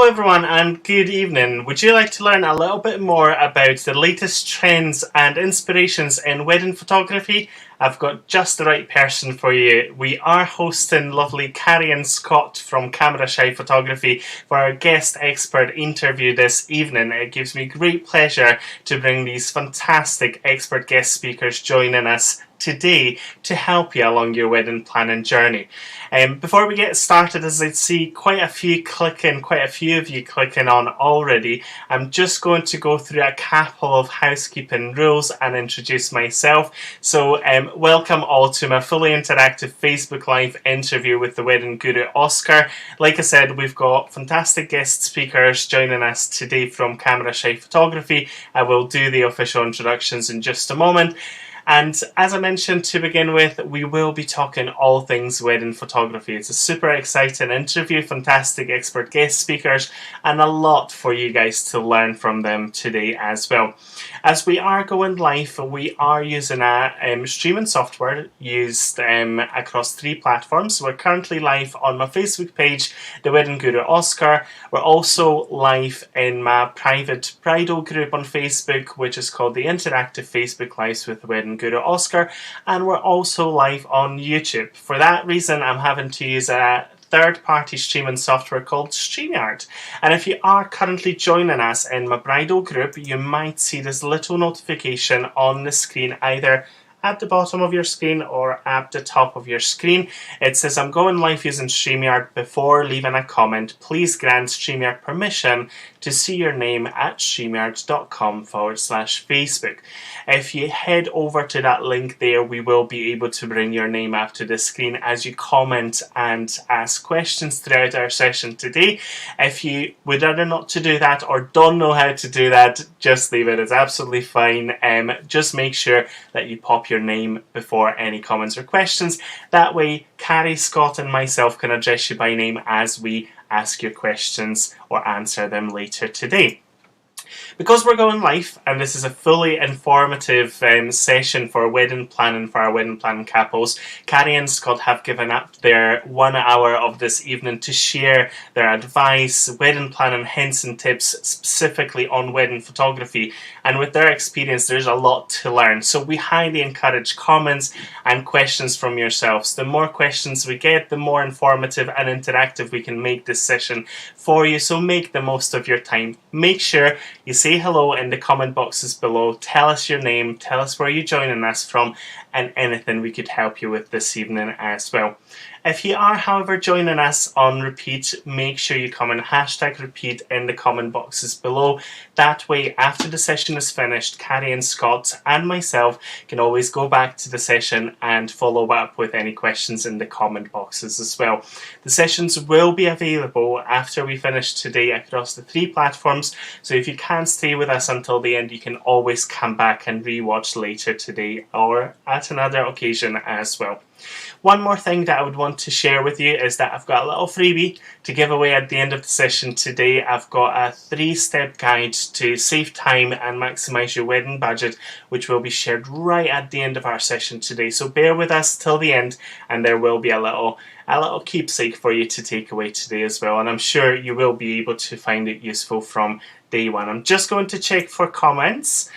Hello everyone and good evening. Would you like to learn a little bit more about the latest trends and inspirations in wedding photography? I've got just the right person for you. We are hosting lovely Carrie and Scott from Camerashy Photography for our guest expert interview this evening. It gives me great pleasure to bring these fantastic expert guest speakers joining us today to help you along your wedding planning journey. Before we get started, as I see quite a few of you clicking on already, I'm just going to go through a couple of housekeeping rules and introduce myself. So welcome all to my fully interactive Facebook Live interview with the wedding guru Oscar. Like I said, we've got fantastic guest speakers joining us today from Camerashy Photography. I will do the official introductions in just a moment. And as I mentioned to begin with, we will be talking all things wedding photography. It's a super exciting interview, fantastic expert guest speakers, and a lot for you guys to learn from them today as well. As we are going live, we are using a streaming software used across 3 platforms. We're currently live on my Facebook page, The Wedding Guru Oscar. We're also live in my private bridal group on Facebook, which is called the Interactive Facebook Lives with the Wedding Guru Oscar, and we're also live on YouTube. For that reason, I'm having to use a third-party streaming software called StreamYard. And if you are currently joining us in my bridal group, you might see this little notification on the screen, either at the bottom of your screen or at the top of your screen. It says, I'm going live using StreamYard. Before leaving a comment, please grant StreamYard permission to see your name at streamyard.com/Facebook. If you head over to that link there, we will be able to bring your name up to the screen as you comment and ask questions throughout our session today. If you would rather not to do that or don't know how to do that, just leave it. It's absolutely fine. Just make sure that you pop your name before any comments or questions. That way, Carrie, Scott and myself can address you by name as we ask your questions or answer them later today. Because we're going live, and this is a fully informative session for wedding planning for our wedding planning couples, Carrie and Scott have given up their 1 hour of this evening to share their advice, wedding planning hints and tips specifically on wedding photography. And with their experience, there's a lot to learn. So we highly encourage comments and questions from yourselves. The more questions we get, the more informative and interactive we can make this session for you. So make the most of your time. Make sure you say hello in the comment boxes below. Tell us your name, tell us where you're joining us from, and anything we could help you with this evening as well. If you are, however, joining us on repeat, make sure you comment #repeat in the comment boxes below. That way, after the session is finished, Carrie and Scott and myself can always go back to the session and follow up with any questions in the comment boxes as well. The sessions will be available after we finish today across the 3 platforms, so if you can't stay with us until the end, you can always come back and rewatch later today or at another occasion as well. One more thing that I would want to share with you is that I've got a little freebie to give away at the end of the session today. I've got a 3-step guide to save time and maximize your wedding budget, which will be shared right at the end of our session today. So bear with us till the end, and there will be a little keepsake for you to take away today as well. And I'm sure you will be able to find it useful from day one. I'm just going to check for comments.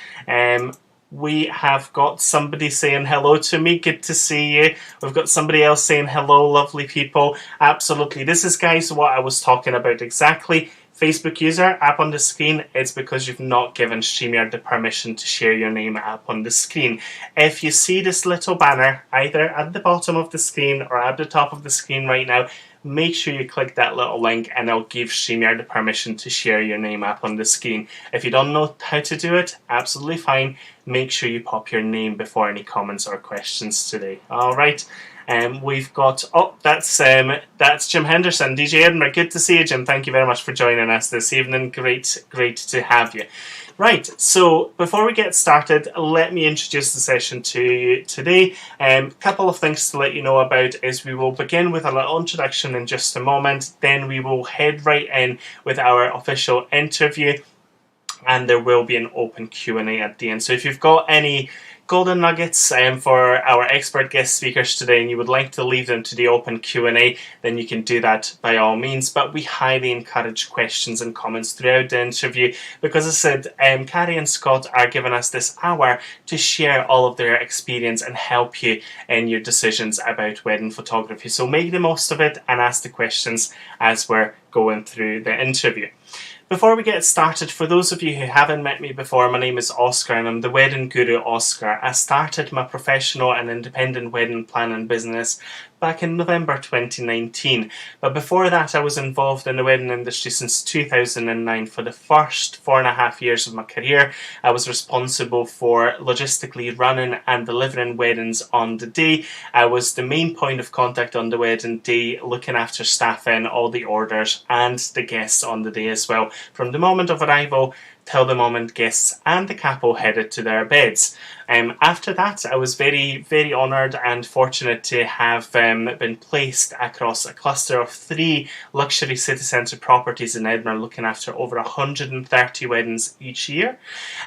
We have got somebody saying hello to me. Good to see you. We've got somebody else saying hello, lovely people. Absolutely. This is, guys, what I was talking about exactly. Facebook user up on the screen, it's because you've not given StreamYard the permission to share your name up on the screen. If you see this little banner either at the bottom of the screen or at the top of the screen right now, make sure you click that little link and it'll give StreamYard the permission to share your name up on the screen. If you don't know how to do it, absolutely fine. Make sure you pop your name before any comments or questions today. Alright, we've got, that's Jim Henderson, DJ Edinburgh. Good to see you, Jim. Thank you very much for joining us this evening. Great to have you. Right, so before we get started, let me introduce the session to you today. A couple of things to let you know about is we will begin with a little introduction in just a moment, then we will head right in with our official interview, and there will be an open Q&A at the end. So if you've got any golden nuggets for our expert guest speakers today, and you would like to leave them to the open Q&A, then you can do that by all means. But we highly encourage questions and comments throughout the interview, because as I said, Carrie and Scott are giving us this hour to share all of their experience and help you in your decisions about wedding photography. So make the most of it and ask the questions as we're going through the interview. Before we get started, for those of you who haven't met me before, my name is Oscar and I'm the Wedding Guru Oscar. I started my professional and independent wedding planning business back in November 2019. But before that, I was involved in the wedding industry since 2009. For the first 4.5 years of my career, I was responsible for logistically running and delivering weddings on the day. I was the main point of contact on the wedding day, looking after staffing, all the orders, and the guests on the day as well, from the moment of arrival till the moment guests and the couple headed to their beds. After that, I was very, very honoured and fortunate to have been placed across a cluster of 3 luxury city centre properties in Edinburgh, looking after over 130 weddings each year.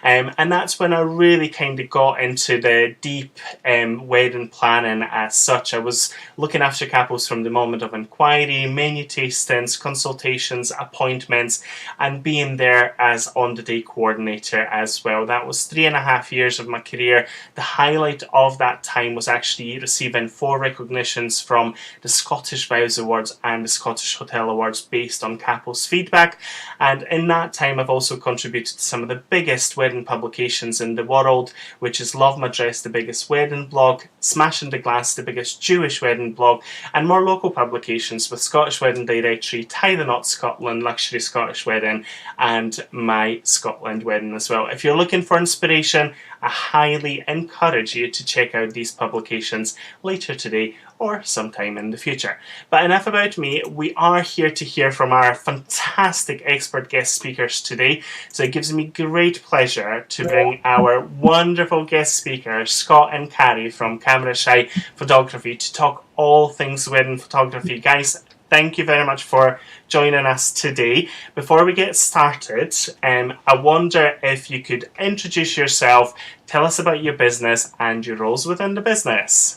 And that's when I really kind of got into the deep wedding planning as such. I was looking after couples from the moment of inquiry, menu tastings, consultations, appointments, and being there as on-the-day coordinator as well. That was 3.5 years of my career. The highlight of that time was actually receiving 4 recognitions from the Scottish Vows Awards and the Scottish Hotel Awards based on couples' feedback. And in that time, I've also contributed to some of the biggest wedding publications in the world, which is Love My Dress, the biggest wedding blog, Smashing the Glass, the biggest Jewish wedding blog, and more local publications with Scottish Wedding Directory, Tie the Knot Scotland, Luxury Scottish Wedding, and My Scotland Wedding as well. If you're looking for inspiration, I highly encourage you to check out these publications later today or sometime in the future. But enough about me. We are here to hear from our fantastic expert guest speakers today. So it gives me great pleasure to bring our wonderful guest speakers, Scott and Carrie from Camerashy Photography, to talk all things wedding photography. Guys, thank you very much for joining us today. Before we get started, I wonder if you could introduce yourself, tell us about your business and your roles within the business.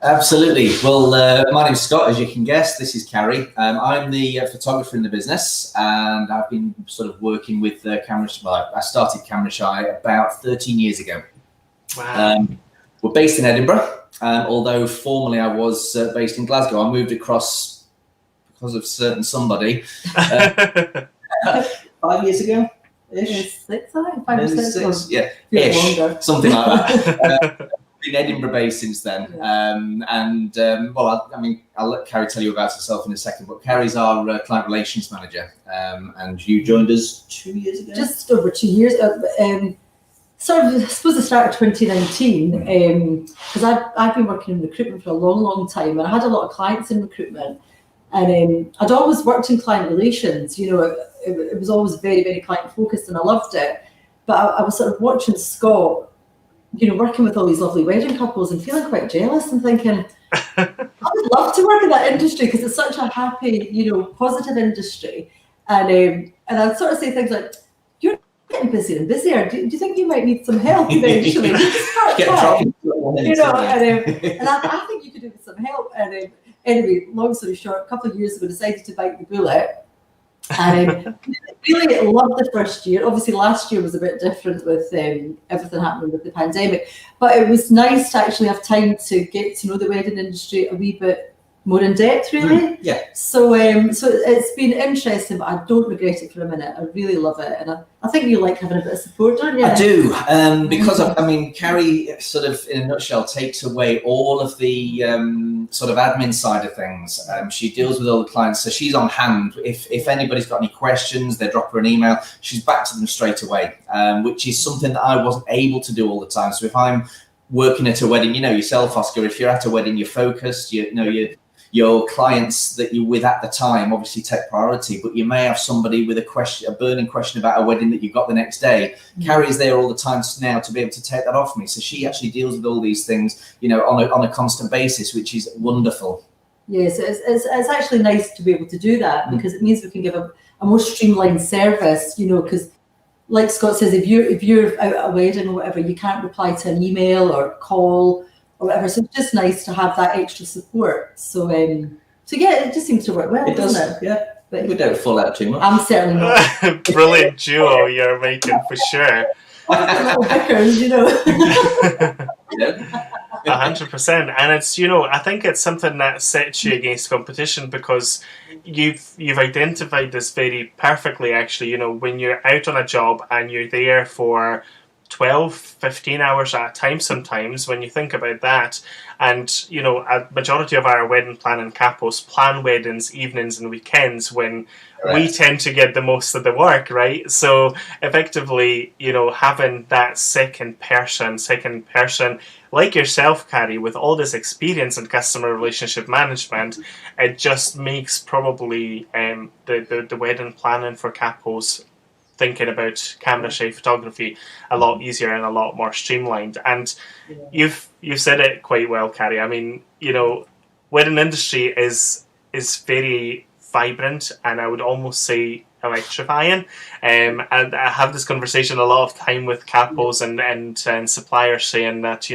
Absolutely. Well, my name's Scott, as you can guess. This is Carrie. I'm the photographer in the business, and I've been sort of working with Camerashy. Well, I started Camerashy about 13 years ago. Wow. We're based in Edinburgh, although formerly I was based in Glasgow. I moved across because of certain somebody 5 years ago. Ish. 6, I think. 5 or 6. Yeah, ish. Something like that. Been Edinburgh-based since then, well, I mean, I'll let Carrie tell you about herself in a second, but Carrie's our client relations manager, and you joined us 2 years ago? Just over 2 years. Sort of, I suppose the start of 2019, because I've been working in recruitment for a long, long time, and I had a lot of clients in recruitment, and I'd always worked in client relations. You know, it was always very, very client focused, and I loved it. But I was sort of watching Scott, you know, working with all these lovely wedding couples and feeling quite jealous and thinking, I would love to work in that industry because it's such a happy, you know, positive industry. And I'd sort of say things like, you're getting busier and busier. Do you think you might need some help eventually? You know, and I think you could do with some help. And anyway, long story short, a couple of years ago, I decided to bite the bullet. And really loved the first year. Obviously, last year was a bit different with everything happening with the pandemic. But it was nice to actually have time to get to know the wedding industry a wee bit more in depth, really. Yeah. So it's been interesting, but I don't regret it for a minute. I really love it, and I think you like having a bit of support, don't you? I do, because I mean, Carrie sort of, in a nutshell, takes away all of the sort of admin side of things. She deals with all the clients, so she's on hand. If anybody's got any questions, they drop her an email. She's back to them straight away, which is something that I wasn't able to do all the time. So if I'm working at a wedding, you know yourself, Oscar, if you're at a wedding, you're focused. You know your clients that you're with at the time obviously take priority, but you may have somebody with a burning question about a wedding that you've got the next day. Carrie's there all the time now to be able to take that off me. So she actually deals with all these things, you know, on a constant basis, which is wonderful. Yes, it's actually nice to be able to do that because it means we can give a more streamlined service, you know, because like Scott says, if you're out at a wedding or whatever, you can't reply to an email or call or whatever. So it's just nice to have that extra support. So yeah, it just seems to work well, doesn't it? Yeah. But We don't fall out too much. I'm certainly not. Brilliant duo you're making for sure. Little bickers, 100%, and it's I think it's something that sets you against competition, because you've identified this very perfectly actually. When you're out on a job and you're there for 12, 15 hours at a time sometimes, when you think about that, and a majority of our wedding planning capos plan weddings evenings and weekends when we tend to get the most of the work, right? So effectively, having that second person like yourself, Carrie, with all this experience in customer relationship management, it just makes probably the wedding planning for capos thinking about Camerashy Photography a lot easier and a lot more streamlined. And you've said it quite well, Carrie. I mean, wedding industry is very vibrant, and I would almost say electrifying. And I have this conversation a lot of time with capos and suppliers, saying that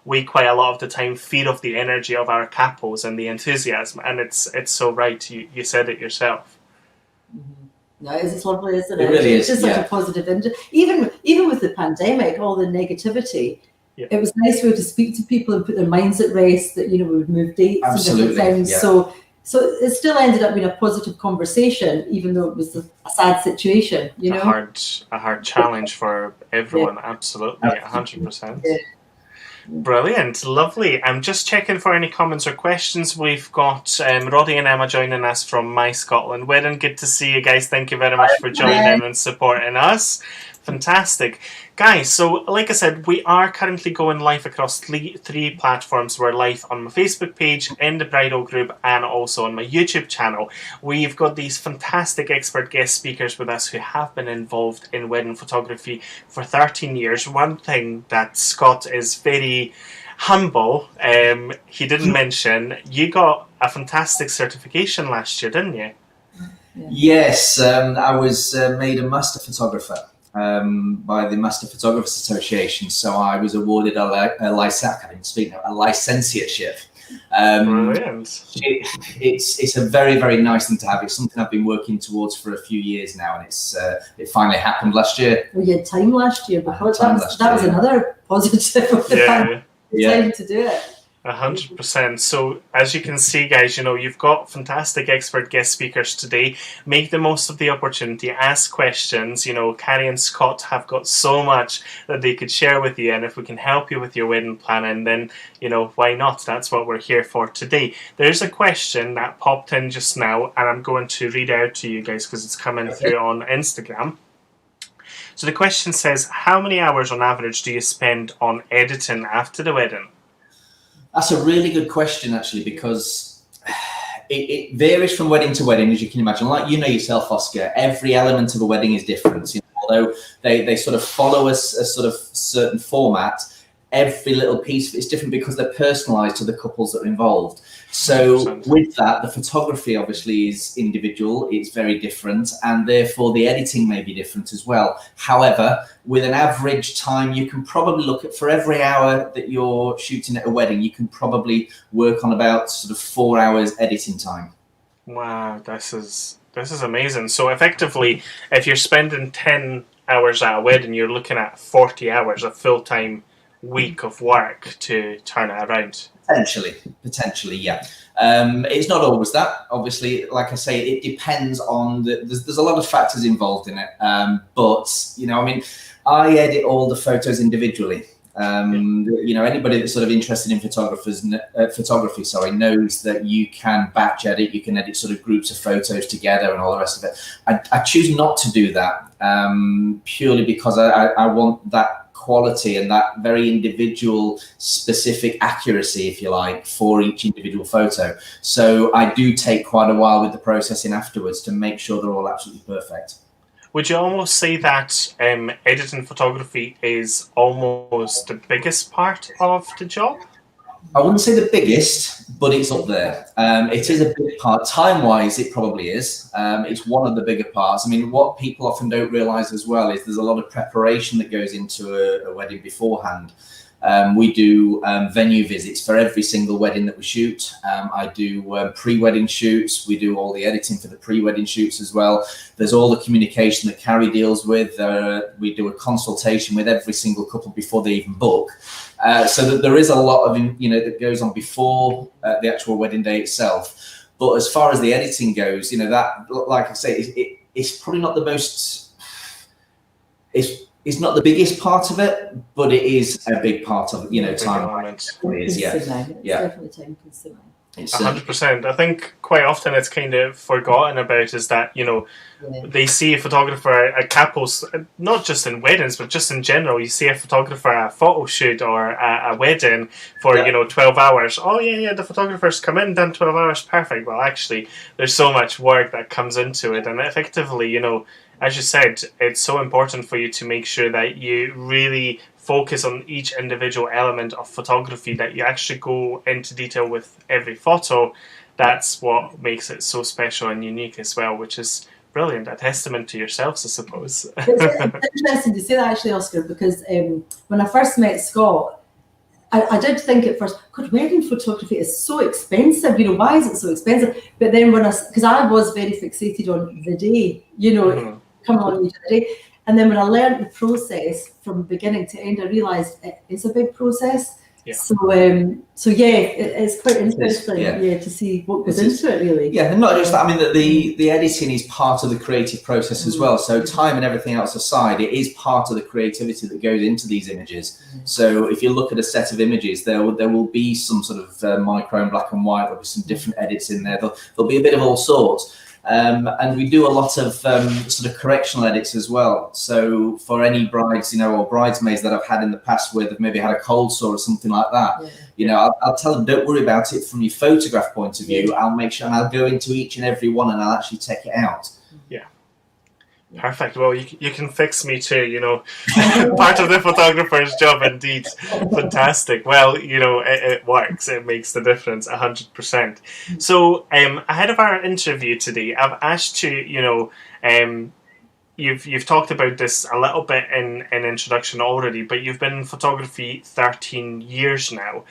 we quite a lot of the time feed off the energy of our capos and the enthusiasm, and it's so right. You said it yourself. No, it's lovely, isn't it? It really it's is. Just such a positive even with the pandemic, all the negativity. Yeah. It was nice to be able to speak to people and put their minds at rest that we would move dates and different things. Yeah. So it still ended up being a positive conversation, even though it was a sad situation. A hard challenge for everyone. Absolutely, 100%. Yeah. Brilliant, lovely. I'm just checking for any comments or questions. We've got Roddy and Emma joining us from My Scotland Wedding. Good to see you guys. Thank you very much for joining and supporting us. Fantastic. Guys, so like I said, we are currently going live across three platforms. We're live on my Facebook page, in the Bridal group, and also on my YouTube channel. We've got these fantastic expert guest speakers with us who have been involved in wedding photography for 13 years. One thing that Scott is very humble, he didn't mention, you got a fantastic certification last year, didn't you? Yes, I was made a master photographer by the Master Photographers Association, so I was awarded a licentiateship. Brilliant. It's a very, very nice thing to have. It's something I've been working towards for a few years now, and it finally happened last year. Well, you had time last year, because that was another positive of the time to do it. 100%. So as you can see, guys, you've got fantastic expert guest speakers today. Make the most of the opportunity. Ask questions. Carrie and Scott have got so much that they could share with you, and if we can help you with your wedding planning, then why not? That's what we're here for today. There's a question that popped in just now, and I'm going to read out to you guys because it's coming through on Instagram. So the question says, how many hours on average do you spend on editing after the wedding? That's a really good question, actually, because it varies from wedding to wedding, as you can imagine. Like yourself, Oscar, every element of a wedding is different. Although they sort of follow a sort of certain format, every little piece is different because they're personalised to the couples that are involved. So 100%. With that, the photography obviously is individual, it's very different, and therefore the editing may be different as well. However, with an average time, you can probably look at, for every hour that you're shooting at a wedding, you can probably work on about sort of 4 hours editing time. Wow, this is amazing. So effectively, if you're spending 10 hours at a wedding, you're looking at 40 hours of full-time week of work to turn it around. Potentially, yeah. It's not always that. Obviously, like I say, it depends on there's a lot of factors involved in it. But I edit all the photos individually. Anybody that's sort of interested in photography, knows that you can batch edit, you can edit sort of groups of photos together and all the rest of it. I choose not to do that purely because I want that quality and that very individual specific accuracy, if you like, for each individual photo. So I do take quite a while with the processing afterwards to make sure they're all absolutely perfect. Would you almost say that editing photography is almost the biggest part of the job? I wouldn't say the biggest, but it's up there. It is a big part. Time-wise, it probably is. It's one of the bigger parts. I mean, what people often don't realise as well is there's a lot of preparation that goes into a wedding beforehand. We do venue visits for every single wedding that we shoot. I do pre-wedding shoots. We do all the editing for the pre-wedding shoots as well. There's all the communication that Carrie deals with. We do a consultation with every single couple before they even book. So that there is a lot of, that goes on before the actual wedding day itself. But as far as the editing goes, that, like I say, it's probably not the most, it's not the biggest part of it, but it is a big part of, time. It's definitely time consuming. 100%. I think quite often it's kind of forgotten about is that, they see a photographer at couples, not just in weddings, but just in general. You see a photographer at a photo shoot or a wedding for, 12 hours. Oh, yeah, the photographer's come in, done 12 hours, perfect. Well, actually, there's so much work that comes into it. And effectively, as you said, it's so important for you to make sure that you really focus on each individual element of photography, that you actually go into detail with every photo. That's what makes it so special and unique as well, which is brilliant. A testament to yourselves, I suppose. It's interesting to say that, actually, Oscar, because when I first met Scott, I did think at first, God, wedding photography is so expensive. Why is it so expensive? But then because I was very fixated on the day, come on each day. And then when I learned the process from beginning to end, I realised it's a big process. Yeah. So it's quite interesting, to see what goes into it, really. Yeah, and not just that. I mean, the editing is part of the creative process as well. So time and everything else aside, it is part of the creativity that goes into these images. So if you look at a set of images, there will be some sort of micro and black and white. There'll be some different edits in there. There'll be a bit of all sorts. And we do a lot of sort of correctional edits as well. So for any brides, or bridesmaids that I've had in the past where they've maybe had a cold sore or something like that, I'll tell them, don't worry about it from your photograph point of view. I'll make sure, and I'll go into each and every one and I'll actually take it out. Yeah. Perfect. Well, you can fix me too, part of the photographer's job indeed. Fantastic. Well, it works. It makes the difference 100%. So ahead of our interview today, I've asked you, you've talked about this a little bit in introduction already, but you've been in photography 13 years now.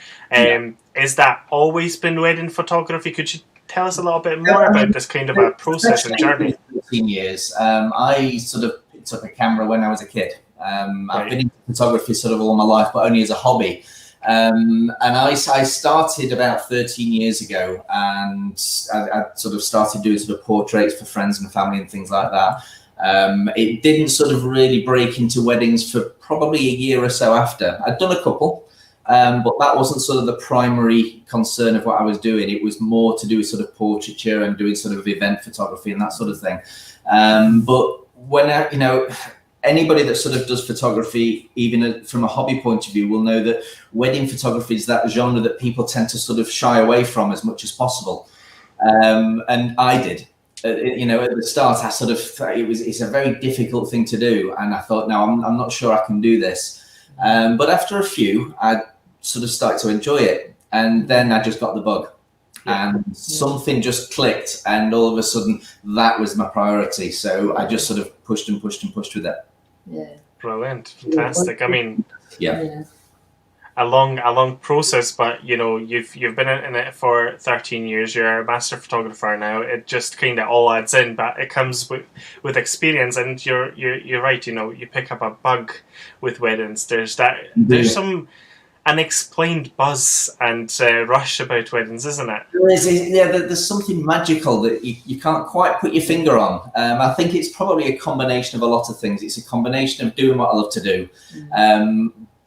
Is that always been wedding photography? Could you tell us a little bit more about this kind of a process and journey? 15 years. I sort of picked up a camera when I was a kid. I've been in photography sort of all my life, but only as a hobby. And I started about 13 years ago, and I sort of started doing sort of portraits for friends and family and things like that. It didn't sort of really break into weddings for probably a year or so after. I'd done a couple. But that wasn't sort of the primary concern of what I was doing. It was more to do with sort of portraiture and doing sort of event photography and that sort of thing. But when anybody that sort of does photography, even from a hobby point of view, will know that wedding photography is that genre that people tend to sort of shy away from as much as possible. And I did. At the start, I sort of it's a very difficult thing to do, and I thought, no, I'm not sure I can do this. But after a few, I sort of started to enjoy it, and then I just got the bug, and something just clicked, and all of a sudden that was my priority. So I just sort of pushed and pushed and pushed with it. Yeah, brilliant, fantastic. I mean, yeah. A long process, but you've been in it for 13 years. You're a master photographer now. It just kind of all adds in, but it comes with experience. And you're right. You pick up a bug with weddings. There's some unexplained buzz and rush about weddings, isn't it? There's something magical that you can't quite put your finger on. I think it's probably a combination of a lot of things. It's a combination of doing what I love to do.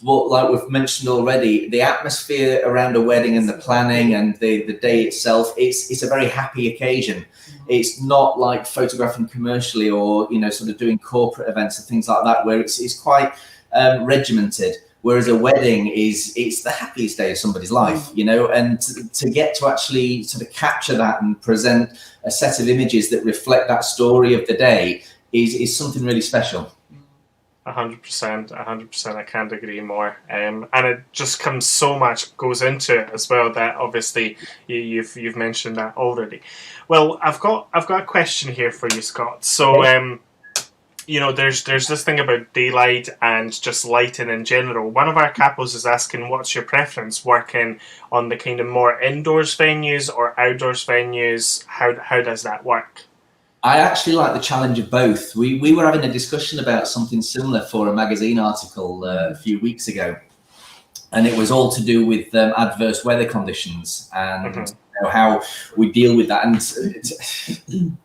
But like we've mentioned already, the atmosphere around a wedding and the planning and the day itself, it's a very happy occasion. It's not like photographing commercially or sort of doing corporate events and things like that, where it's quite regimented. Whereas a wedding it's the happiest day of somebody's life, and to get to actually sort of capture that and present a set of images that reflect that story of the day is something really special. 100%. I can't agree more. And it just comes so much goes into it as well that obviously you've mentioned that already. Well, I've got a question here for you, Scott. So, there's this thing about daylight and just lighting in general. One of our capos is asking, what's your preference, working on the kind of more indoors venues or outdoors venues? How does that work? I actually like the challenge of both. We were having a discussion about something similar for a magazine article a few weeks ago, and it was all to do with adverse weather conditions and how we deal with that. And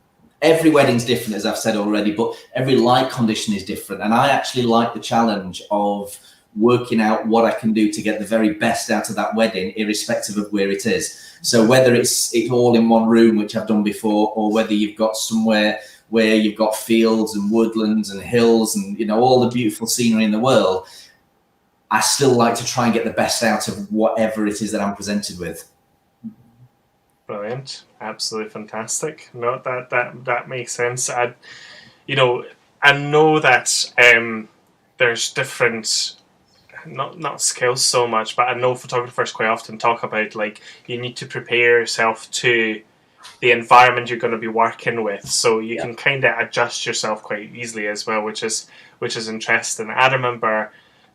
every wedding's different, as I've said already, but every light condition is different. And I actually like the challenge of working out what I can do to get the very best out of that wedding, irrespective of where it is. So whether it's all in one room, which I've done before, or whether you've got somewhere where you've got fields and woodlands and hills and, all the beautiful scenery in the world, I still like to try and get the best out of whatever it is that I'm presented with. Brilliant. Absolutely fantastic. No, that makes sense. I know that there's different, not skills so much, but I know photographers quite often talk about, like, you need to prepare yourself to the environment you're going to be working with, so you can kind of adjust yourself quite easily as well, which is interesting. I remember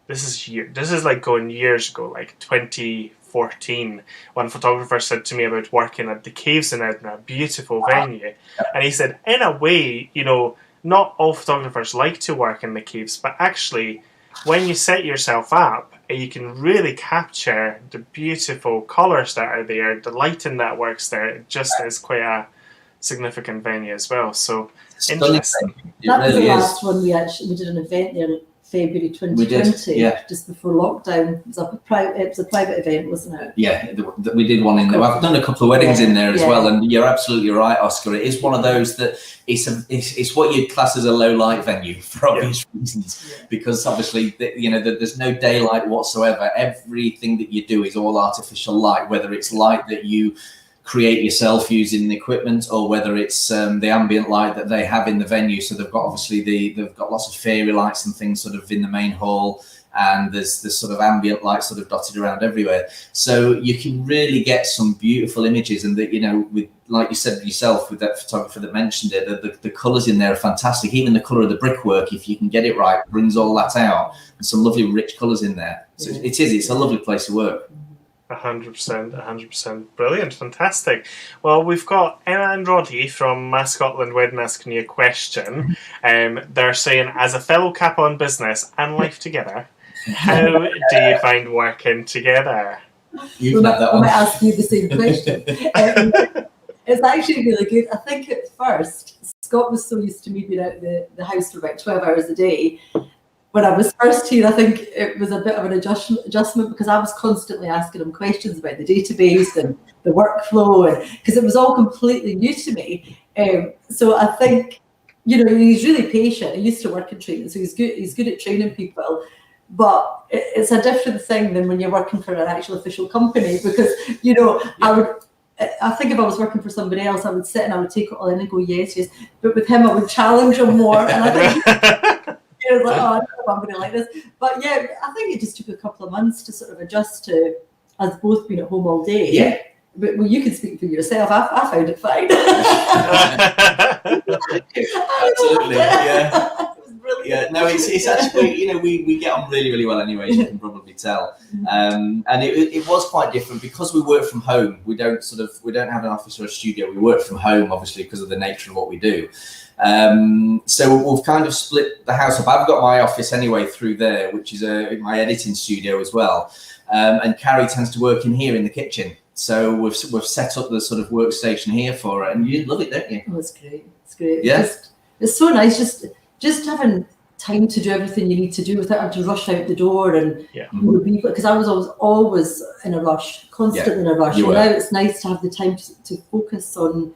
this is like going years ago, like 2014, one photographer said to me about working at the Caves in Edinburgh, a beautiful venue, and he said, in a way, not all photographers like to work in the Caves, but actually, when you set yourself up, you can really capture the beautiful colours that are there, the lighting that works there. It just is quite a significant venue as well. So interesting. That was the last one we did an event there in February 2020, just before lockdown. It was a private event, wasn't it? Yeah, we did one in there. I've done a couple of weddings in there as well, and you're absolutely right, Oscar. It is one of those that it's what you'd class as a low light venue for obvious reasons, because obviously there's no daylight whatsoever. Everything that you do is all artificial light, whether it's light that you create yourself using the equipment, or whether it's the ambient light that they have in the venue. So they've got obviously they've got lots of fairy lights and things sort of in the main hall, and there's this sort of ambient light sort of dotted around everywhere. So you can really get some beautiful images, and that with, like you said yourself, with that photographer that mentioned it, the colours in there are fantastic. Even the colour of the brickwork, if you can get it right, brings all that out, and some lovely rich colours in there. So it's a lovely place to work. 100%. Brilliant, fantastic. Well, we've got Emma and Roddy from Scotland Wedding asking you a question. They're saying, as a fellow capo in business and life together, how do you find working together? I might ask you the same question. It's actually really good. I think at first, Scott was so used to me being out the house for about 12 hours a day. When I was first here, I think it was a bit of an adjustment, because I was constantly asking him questions about the database and the workflow, and because it was all completely new to me. So I think, he's really patient. He used to work in training, so he's good at training people. But it's a different thing than when you're working for an actual official company, because, I think if I was working for somebody else, I would sit and I would take it all in and go, yes. But with him, I would challenge him more. And I think I was like, I don't know if I'm going to like this. But yeah, I think it just took a couple of months to sort of adjust to us both being at home all day. Yeah. But you can speak for yourself. I found it fine. Absolutely, yeah. It was brilliant. Yeah, no, it's actually, we get on really, really well anyway, as you can probably tell. And it was quite different because we work from home. We don't have an office or a studio. We work from home, obviously, because of the nature of what we do. So we've kind of split the house up. I've got my office anyway through there, which is my editing studio as well. And Carrie tends to work in here in the kitchen. So we've set up the sort of workstation here for her, and you love it, don't you? Oh, it's great. It's great. Yeah. It's so nice just having time to do everything you need to do without having to rush out the door and because I was always in a rush, constantly in a rush. And now it's nice to have the time to focus on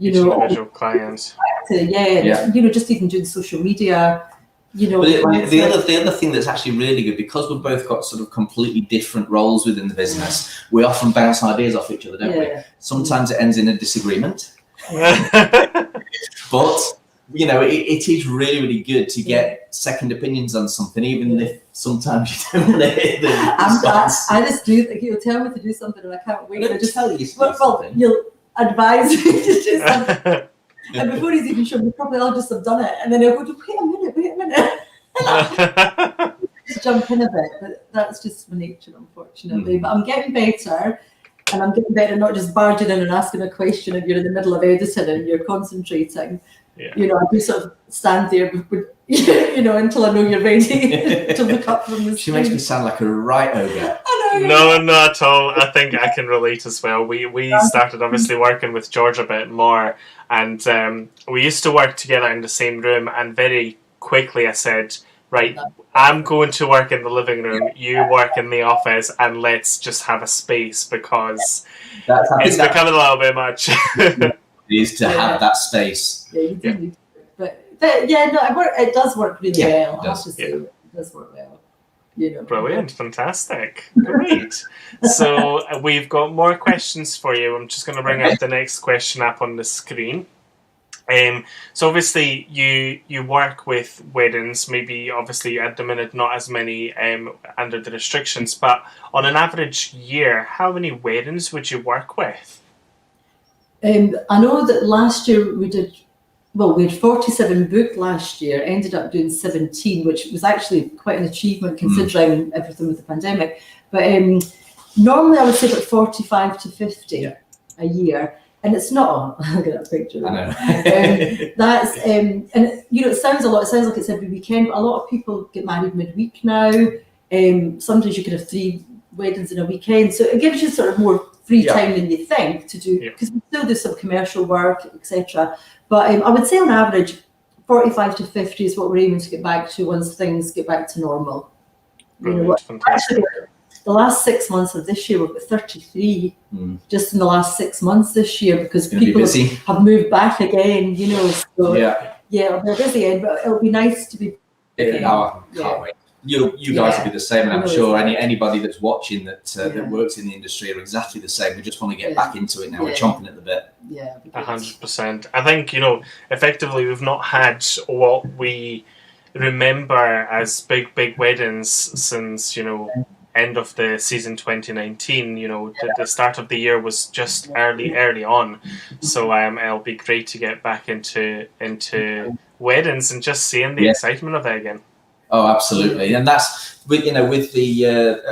individual clients. Just even doing social media. But the other thing that's actually really good, because we've both got sort of completely different roles within the business, we often bounce ideas off each other, don't we? Sometimes it ends in a disagreement, but you know, it is really, really good to get second opinions on something, even if sometimes you don't want to hear them. I just do, he'll tell me to do something and I can't wait. I just tell you to do well, something. You'll advise me to do something. And before he's even shown me, probably I'll just have done it. And then he'll go, wait a minute. Jump in a bit, but that's just my nature, unfortunately. But I'm getting better. And I'm getting better, not just barging in and asking a question if you're in the middle of editing and you're concentrating. Yeah. You know, I do sort of stand there, you know, until I know you're ready to look up from the She makes me sound like a right ogre. I know. No, not at all. I think I can relate as well. We started obviously working with George a bit more, and we used to work together in the same room, and very quickly I said, right, I'm going to work in the living room, you work in the office, and let's just have a space, because it's becoming a little bit much. It is to have that space. Yeah, you do need to. But yeah, no, it does work really well. I have to say, it does work well. You know. Brilliant, fantastic, great. So we've got more questions for you. I'm just going to bring up the next question up on the screen. So obviously you work with weddings, maybe obviously at the minute not as many under the restrictions, but on an average year, how many weddings would you work with? I know that last year we had 47 booked last year, ended up doing 17, which was actually quite an achievement considering everything with the pandemic. But normally I would say about 45 to 50 a year. And it's not. I'll get a picture. I know. That's and you know, it sounds a lot. It sounds like it's every weekend, but a lot of people get married midweek now. Sometimes you could have 3 weddings in a weekend, so it gives you sort of more free time than you think to do, because we still do some commercial work, etc. But I would say on average, 45 to 50 is what we're aiming to get back to once things get back to normal. Brilliant, you know, fantastic. The last 6 months of this year, we've got 33 just in the last 6 months this year, because people have moved back again, you know. So, they're busy, but it'll be nice to be. I can't wait. You guys will be the same, and I'm sure anybody that's watching that works in the industry are exactly the same. We just want to get back into it now. We're chomping at the bit. 100%. I think, you know, effectively we've not had what we remember as big weddings since, you know, end of the season 2019. You know, the start of the year was just early on, so it'll be great to get back into weddings and just seeing the excitement of it again. Oh, absolutely. And that's with the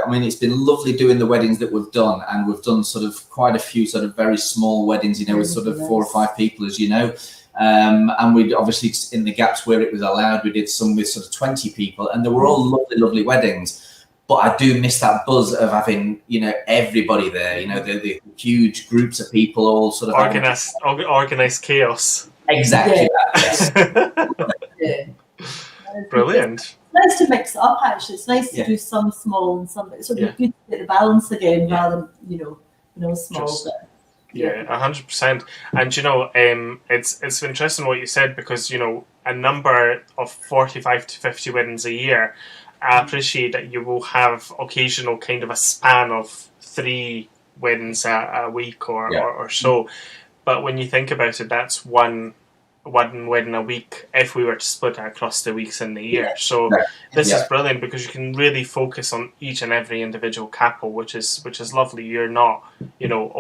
I mean, it's been lovely doing the weddings that we've done, and we've done sort of quite a few sort of very small weddings, you know, with sort of 4 or 5 people, as you know. And we obviously, in the gaps where it was allowed, we did some with sort of 20 people, and they were all lovely weddings. But I do miss that buzz of having, you know, everybody there, you know, the huge groups of people all sort of organized chaos. Exactly. Brilliant. It's nice to mix it up, actually. It's nice to do some small and some. So it'd be good to get the balance again rather than, you know, small. 100%. And you know, it's interesting what you said, because you know, a number of 45 to 50 weddings a year. I appreciate that you will have occasional kind of a span of 3 weddings a week or so, but when you think about it, that's one wedding a week if we were to split it across the weeks in the year. So this is brilliant, because you can really focus on each and every individual couple, which is lovely. You're not, you know,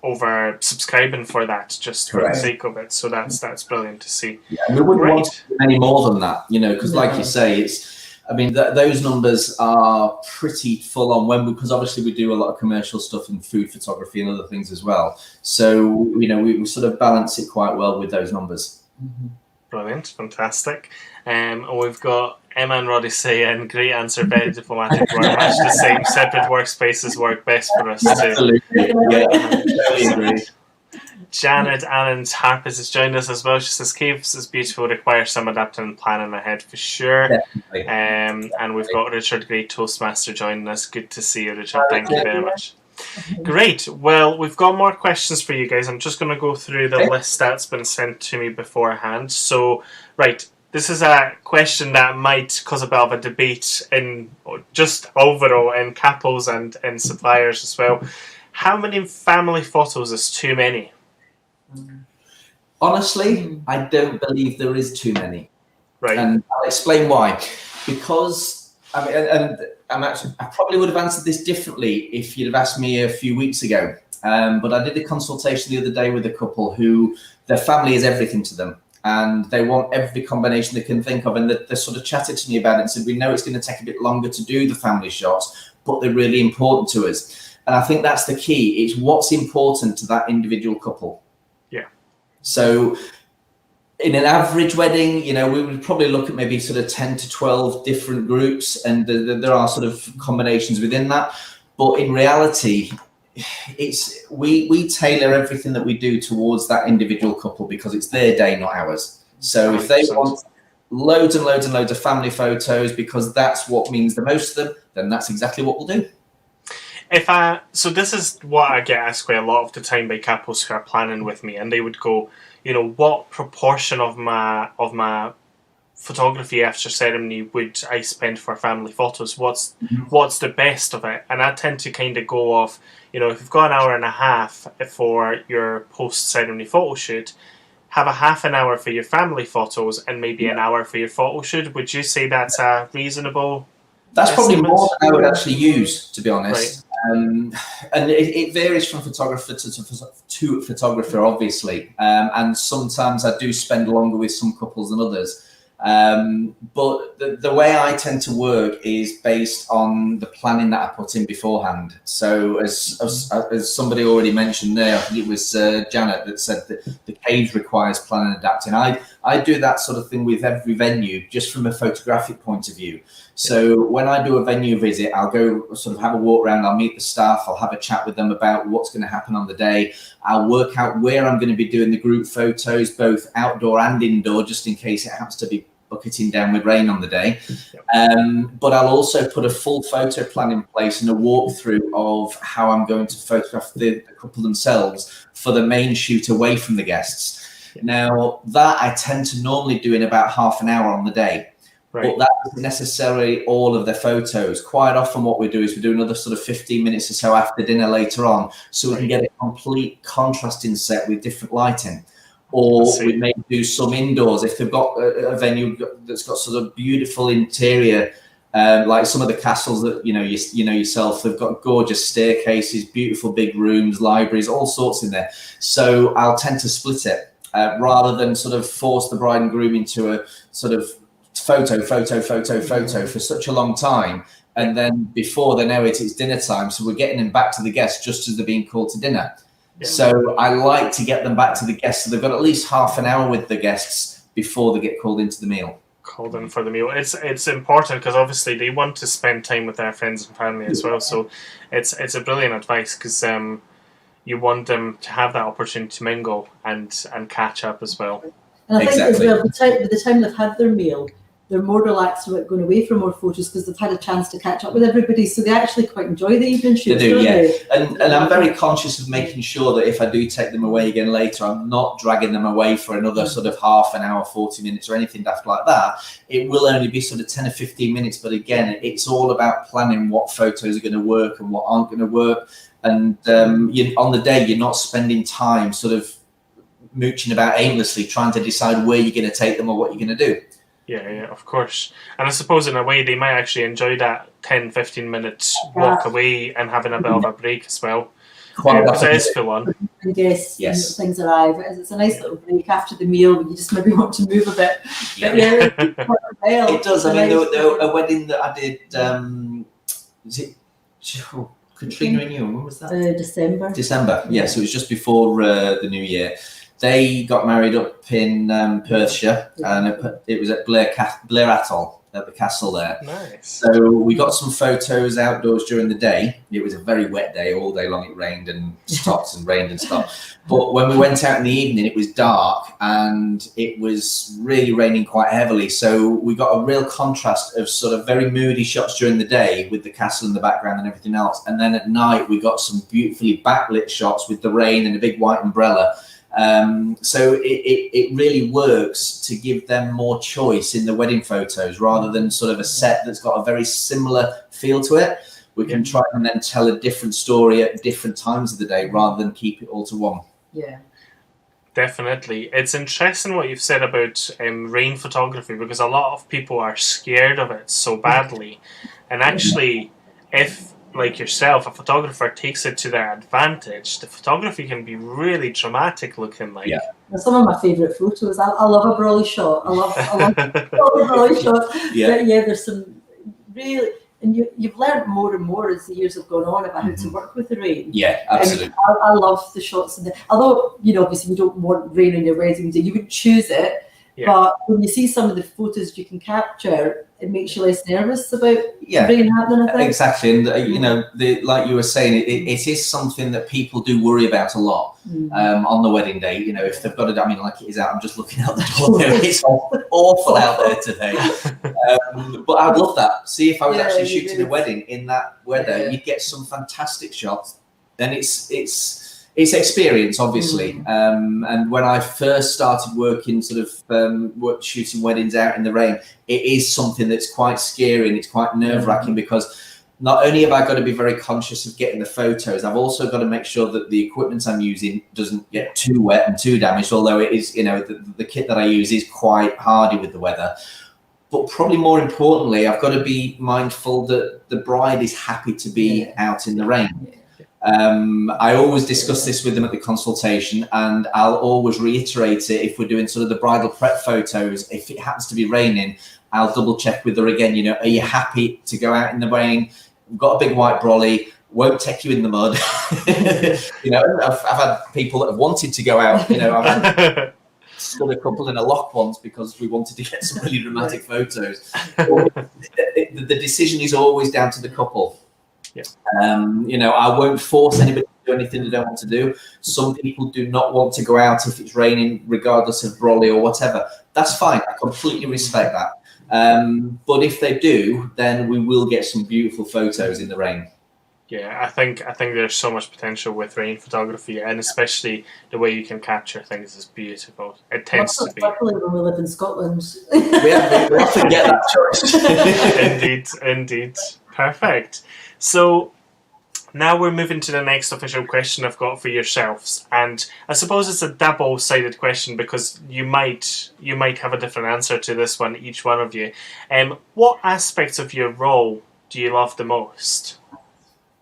over subscribing for that just for the sake of it. So that's brilliant to see. We wouldn't want any more than that, you know, because like you say, it's, I mean, those numbers are pretty full on because obviously we do a lot of commercial stuff in food photography and other things as well. So, you know, we sort of balance it quite well with those numbers. Brilliant, fantastic. And we've got Emma and Roddy saying, great answer, very diplomatic, we're much the same. Separate workspaces work best for us too. Absolutely. Totally agree. Janet Allen's Harpers has joined us as well. She says, caves is beautiful, requires some adapting and planning ahead for sure. Definitely. And we've got Richard Gray, Toastmaster, joining us. Good to see you, Richard. Thank you very much. Great. Well, we've got more questions for you guys. I'm just going to go through the list that's been sent to me beforehand. So, right, this is a question that might cause a bit of a debate in just overall in couples and in suppliers as well. How many family photos is too many? Honestly, I don't believe there is too many. Right. And I'll explain why. Because, I mean, and I probably would have answered this differently if you'd have asked me a few weeks ago. But I did a consultation the other day with a couple who their family is everything to them. And they want every combination they can think of. And they sort of chatted to me about it and said, we know it's going to take a bit longer to do the family shots, but they're really important to us. And I think that's the key. It's what's important to that individual couple. Yeah. So in an average wedding, you know, we would probably look at maybe sort of 10 to 12 different groups, and there are sort of combinations within that. But in reality, we tailor everything that we do towards that individual couple because it's their day, not ours. So if they want loads and loads and loads of family photos because that's what means the most to them, then that's exactly what we'll do. So this is what I get asked quite a lot of the time by couples who are planning with me, and they would go, you know, what proportion of my photography after ceremony would I spend for family photos? What's the best of it? And I tend to kind of go off, you know, if you've got an hour and a half for your post-ceremony photo shoot, have a half an hour for your family photos and maybe an hour for your photo shoot. Would you say that's a reasonable? That's probably more than I would actually use, to be honest. Right. And it varies from photographer to photographer, obviously. And sometimes I do spend longer with some couples than others. But the way I tend to work is based on the planning that I put in beforehand. So as somebody already mentioned there, I think it was Janet that said that the cage requires planning and adapting. I do that sort of thing with every venue, just from a photographic point of view. So when I do a venue visit, I'll go sort of have a walk around, I'll meet the staff, I'll have a chat with them about what's going to happen on the day. I'll work out where I'm going to be doing the group photos, both outdoor and indoor, just in case it happens to be bucketing down with rain on the day. But I'll also put a full photo plan in place and a walkthrough of how I'm going to photograph the couple themselves for the main shoot away from the guests. Now, that I tend to normally do in about half an hour on the day. Right. But that isn't necessarily all of the photos. Quite often what we do is we do another sort of 15 minutes or so after dinner later on, so we can get a complete contrasting set with different lighting. Or we may do some indoors if they've got a venue that's got sort of beautiful interior, like some of the castles that you know yourself. They've got gorgeous staircases, beautiful big rooms, libraries, all sorts in there. So I'll tend to split it rather than sort of force the bride and groom into a sort of photo for such a long time. And then before they know it, it's dinner time. So we're getting them back to the guests just as they're being called to dinner. Yeah. So I like to get them back to the guests. So they've got at least half an hour with the guests before they get called into the meal. Called in for the meal. It's important because obviously they want to spend time with their friends and family as well. So it's a brilliant advice because you want them to have that opportunity to mingle and catch up as well. And I think as well, by the time they've had their meal, they're more relaxed about going away for more photos because they've had a chance to catch up with everybody. So they actually quite enjoy the evening shoots. They do, yeah. And I'm very conscious of making sure that if I do take them away again later, I'm not dragging them away for another sort of half an hour, 40 minutes or anything daft like that. It will only be sort of 10 or 15 minutes. But again, it's all about planning what photos are going to work and what aren't going to work. And on the day, you're not spending time sort of mooching about aimlessly trying to decide where you're going to take them or what you're going to do. Yeah, of course. And I suppose in a way they might actually enjoy that 10, 15 minutes walk away and having a bit of a break as well. Because it is full on. Yes. Things arrive. It's a nice little break after the meal. You just maybe want to move a bit. Yeah. It does. I mean, a wedding that I did, was it Katrina and you? When was that? December. Yes, it was just before the New Year. They got married up in Perthshire, and it was at Blair Atoll, at the castle there. Nice. So we got some photos outdoors during the day. It was a very wet day. All day long it rained and stopped and rained and stopped. But when we went out in the evening, it was dark and it was really raining quite heavily. So we got a real contrast of sort of very moody shots during the day with the castle in the background and everything else. And then at night, we got some beautifully backlit shots with the rain and a big white umbrella. So it really works to give them more choice in the wedding photos rather than sort of a set that's got a very similar feel to it. We can try and then tell a different story at different times of the day rather than keep it all to one. Yeah. Definitely. It's interesting what you've said about rain photography, because a lot of people are scared of it so badly. And actually, if, like yourself, a photographer takes it to their advantage, the photography can be really dramatic looking like. Yeah. Some of my favourite photos. I love a brawly shot. I love brawly shots. Yeah. But yeah, there's some really, and you've learned more and more as the years have gone on about how to work with the rain. Yeah, absolutely. I love the shots. Although, you know, obviously you don't want rain on your wedding day, you would choose it. Yeah. But when you see some of the photos you can capture, it makes you less nervous about rain happening, I think. Exactly. And, you know, like you were saying, it is something that people do worry about a lot on the wedding day. You know, if they've got it, I mean, like it is out, I'm just looking out the door there. It's awful out there today. But I'd love that. See, if I was actually shooting a wedding in that weather, you'd get some fantastic shots. Then it's experience, obviously. And when I first started working, sort of shooting weddings out in the rain, it is something that's quite scary and it's quite nerve-wracking, because not only have I got to be very conscious of getting the photos, I've also got to make sure that the equipment I'm using doesn't get too wet and too damaged, although it is, you know, the kit that I use is quite hardy with the weather. But probably more importantly, I've got to be mindful that the bride is happy to be out in the rain. I always discuss this with them at the consultation, and I'll always reiterate it if we're doing sort of the bridal prep photos. If it happens to be raining, I'll double check with her again. You know, are you happy to go out in the rain? We've got a big white brolly, won't take you in the mud. You know, I've had people that have wanted to go out. You know, I've had stood a couple in a lock once because we wanted to get some really dramatic photos. The decision is always down to the couple. Yeah. You know, I won't force anybody to do anything they don't want to do. Some people do not want to go out if it's raining, regardless of brolly or whatever. That's fine. I completely respect that. But if they do, then we will get some beautiful photos in the rain. Yeah, I think there's so much potential with rain photography, and especially the way you can capture things is beautiful. It tends to be. Particularly when we live in Scotland. We often get that choice. Indeed. Perfect. So now we're moving to the next official question I've got for yourselves, and I suppose it's a double-sided question because you might have a different answer to this one, each one of you. What aspects of your role do you love the most?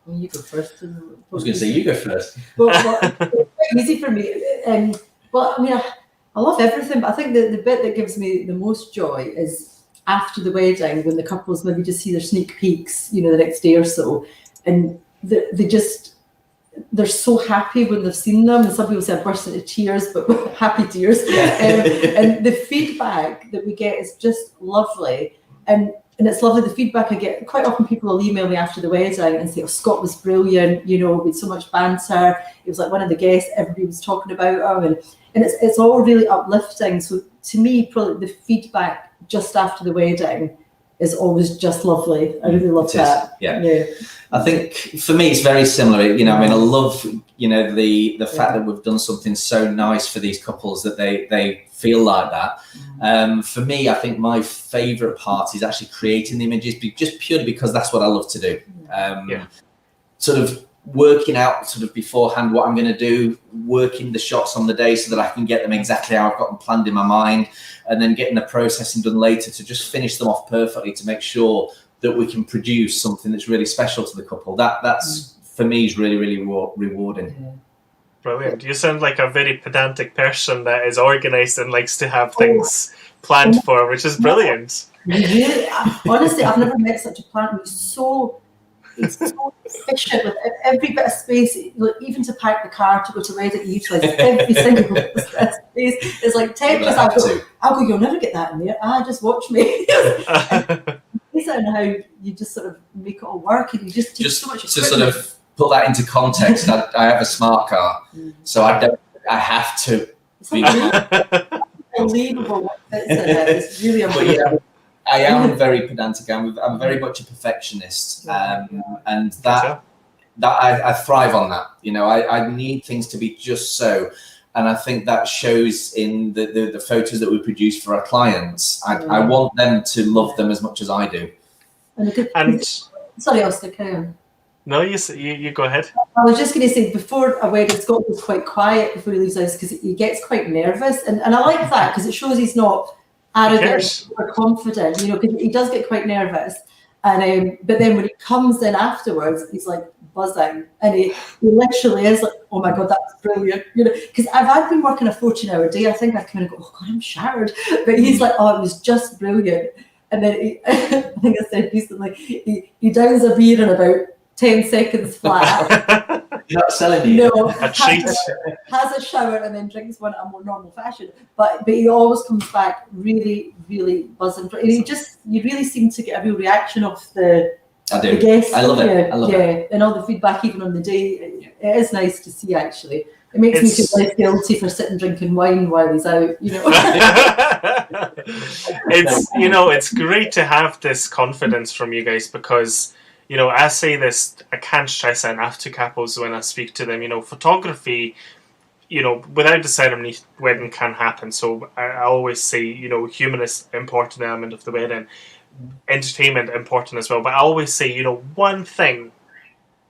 Well, you go first. I was going to say you go first. Well, it's easy for me. Well, I mean, I love everything, but I think the bit that gives me the most joy is after the wedding, when the couples maybe just see their sneak peeks, you know, the next day or so, and they're so happy when they've seen them, and some people say I burst into tears, but happy tears. And the feedback that we get is just lovely, and it's lovely. The feedback I get, quite often people will email me after the wedding and say, "Oh, Scott was brilliant. You know, with so much banter. It was like one of the guests. Everybody was talking about him, and it's all really uplifting." So to me, probably the feedback just after the wedding is always just lovely. I really love that. Yeah. I think for me it's very similar. You know, I mean, I love, you know, the fact that we've done something so nice for these couples that they feel like that. For me, I think my favourite part is actually creating the images, just purely because that's what I love to do. Sort of working out sort of beforehand what I'm going to do, working the shots on the day so that I can get them exactly how I've got them planned in my mind, and then getting the processing done later to just finish them off perfectly to make sure that we can produce something that's really special to the couple. That's for me is really, really rewarding. Brilliant. You sound like a very pedantic person that is organised and likes to have things planned for, which is brilliant. Really? Honestly, I've never met such a planner. It's so efficient with every bit of space, even to park the car to go to wedding, you utilise every single bit of space. It's like Tetris. I'll go, you'll never get that in there. Just watch me. And how you just sort of make it all work, and you just take so much to sort of put that into context. I have a smart car, so I have to. It's unbelievable what fits in it. It's really unbelievable. I am very pedantic. I'm very much a perfectionist, and that I thrive on that. You know, I need things to be just so, and I think that shows in the photos that we produce for our clients. I want them to love them as much as I do. Sorry, Oscar, carry on. No, you go ahead. I was just going to say, before a wedding, Scott was quite quiet before he leaves the house because he gets quite nervous. And I like that because it shows he's not arrogant or confident, you know, because he does get quite nervous. And but then when he comes in afterwards, he's like buzzing. And he literally is like, oh my God, that was brilliant. You know, because I've been working a 14-hour day. I think I come in and go, oh God, I'm shattered. But he's like, oh, it was just brilliant. And then I think I said recently, he downs a beer in about 10 seconds flat. You're not selling me. No, A treat. has a shower and then drinks one at a more normal fashion. But he always comes back really, really buzzing. And you really seem to get a real reaction off the guests. I love it. I love it. And all the feedback even on the day. It is nice to see, actually. It makes me feel less guilty for sitting drinking wine while he's out, you know. It's great to have this confidence from you guys because, you know, I say this, I can't stress it enough to couples when I speak to them, you know, photography, you know, without the ceremony, wedding can't happen. So I always say, you know, human is an important element of the wedding, entertainment important as well. But I always say, you know,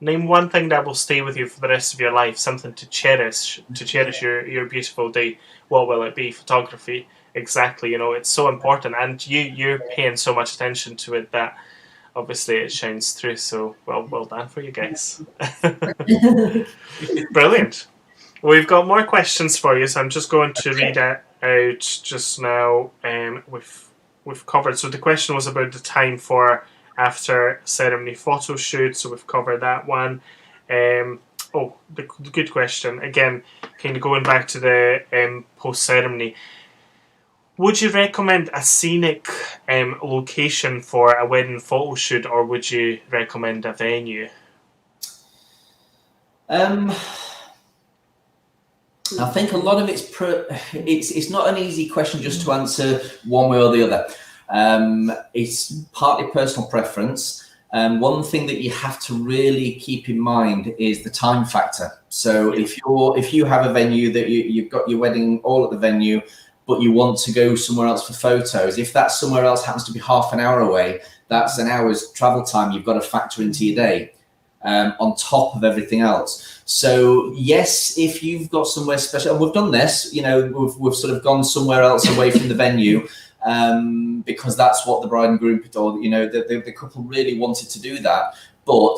name one thing that will stay with you for the rest of your life, something to cherish your beautiful day. What will it be? Photography. Exactly, you know, it's so important. And you're paying so much attention to it that obviously it shines through, so well done for you guys. Brilliant. We've got more questions for you, so I'm just going to read it out just now. We've covered, so the question was about the time for after ceremony photo shoot, so we've covered that one. The good question, again, kind of going back to the post-ceremony. Would you recommend a scenic location for a wedding photo shoot, or would you recommend a venue? I think a lot of it's not an easy question just to answer one way or the other. It's partly personal preference. One thing that you have to really keep in mind is the time factor. So if you have a venue that you've got your wedding all at the venue, but you want to go somewhere else for photos, if that somewhere else happens to be half an hour away, that's an hour's travel time you've got to factor into your day, on top of everything else. So yes, if you've got somewhere special, and we've done this, you know, we've sort of gone somewhere else away from the venue, because that's what the bride and groom, or, you know, the couple really wanted to do that, but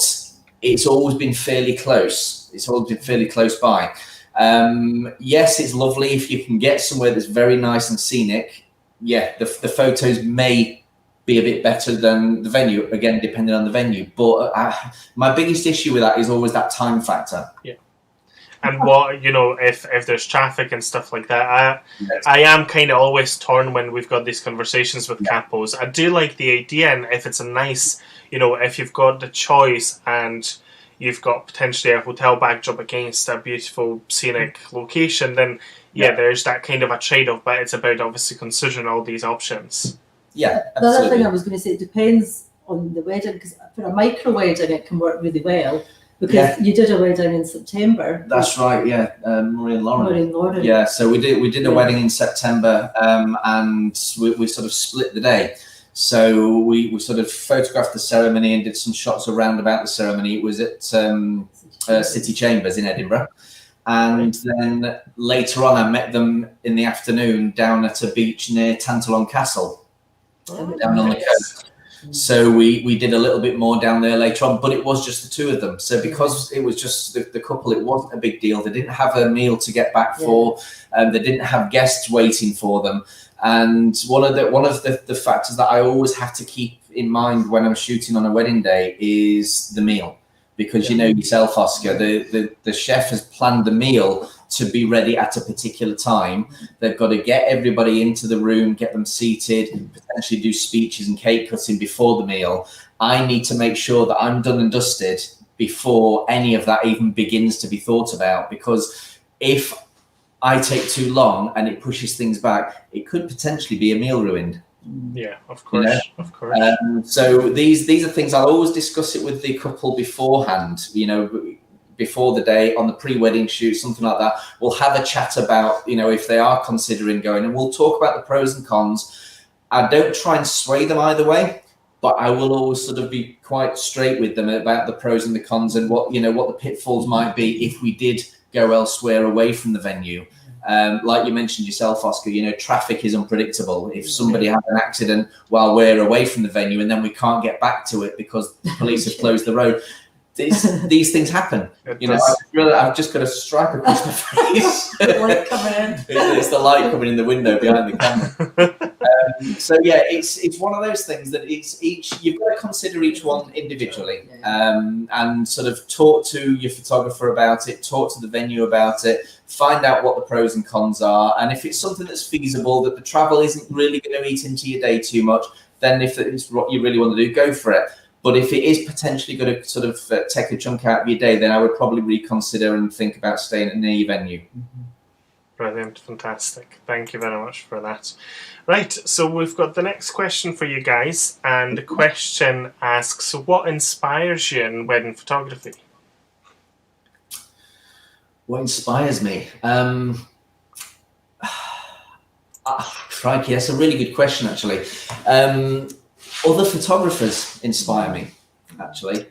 it's always been fairly close. It's always been fairly close by. Yes, it's lovely if you can get somewhere that's very nice and scenic. Yeah, the photos may be a bit better than the venue, again, depending on the venue. But my biggest issue with that is always that time factor. Yeah. And what, you know, if there's traffic and stuff like that, I am kind of always torn when we've got these conversations with couples. I do like the idea, and if it's a nice, you know, if you've got the choice and you've got potentially a hotel backdrop against a beautiful scenic location, then there's that kind of a trade-off, but it's about obviously considering all these options. Yeah, absolutely. The other thing I was going to say, it depends on the wedding, because for a micro wedding it can work really well, because you did a wedding in September. That's right, yeah. Marie and Lauren. Yeah, Yeah, so we did a wedding in September, and we sort of split the day. So we sort of photographed the ceremony and did some shots around about the ceremony. It was at City Chambers in Edinburgh. And then later on, I met them in the afternoon down at a beach near Tantallon Castle, down on the coast. So we did a little bit more down there later on, but it was just the two of them. So because it was just the couple, it wasn't a big deal. They didn't have a meal to get back for, they didn't have guests waiting for them. And one of the factors that I always have to keep in mind when I'm shooting on a wedding day is the meal, because you know yourself, Oscar, the chef has planned the meal to be ready at a particular time. They've got to get everybody into the room, get them seated, potentially do speeches and cake cutting before the meal. I need to make sure that I'm done and dusted before any of that even begins to be thought about, because if I take too long and it pushes things back, it could potentially be a meal ruined. Yeah, of course, you know? Of course. So these are things I'll always discuss it with the couple beforehand, you know, before the day, on the pre-wedding shoot, something like that. We'll have a chat about, you know, if they are considering going, and we'll talk about the pros and cons. I don't try and sway them either way. but I will always sort of be quite straight with them about the pros and the cons and what the pitfalls might be if we did go elsewhere away from the venue. Like you mentioned yourself, Oscar, traffic is unpredictable. If somebody has an accident while we're away from the venue and then we can't get back to it because the police have closed the road, these things happen. I've just got a stripe across my face. Light coming in. It's the light coming in the window behind the camera. So yeah, it's one of those things that you've got to consider each one individually, and sort of talk to your photographer about it, talk to the venue about it, find out what the pros and cons are, and if it's something that's feasible, that the travel isn't really going to eat into your day too much, then if it's what you really want to do, go for it. But if it is potentially going to sort of take a chunk out of your day, then I would probably reconsider and think about staying near your venue. Brilliant, fantastic. Thank you very much for that. Right, so we've got the next question for you guys, and the question asks, what inspires you in wedding photography? What inspires me? Crikey, that's a really good question, actually. Other photographers inspire me, actually.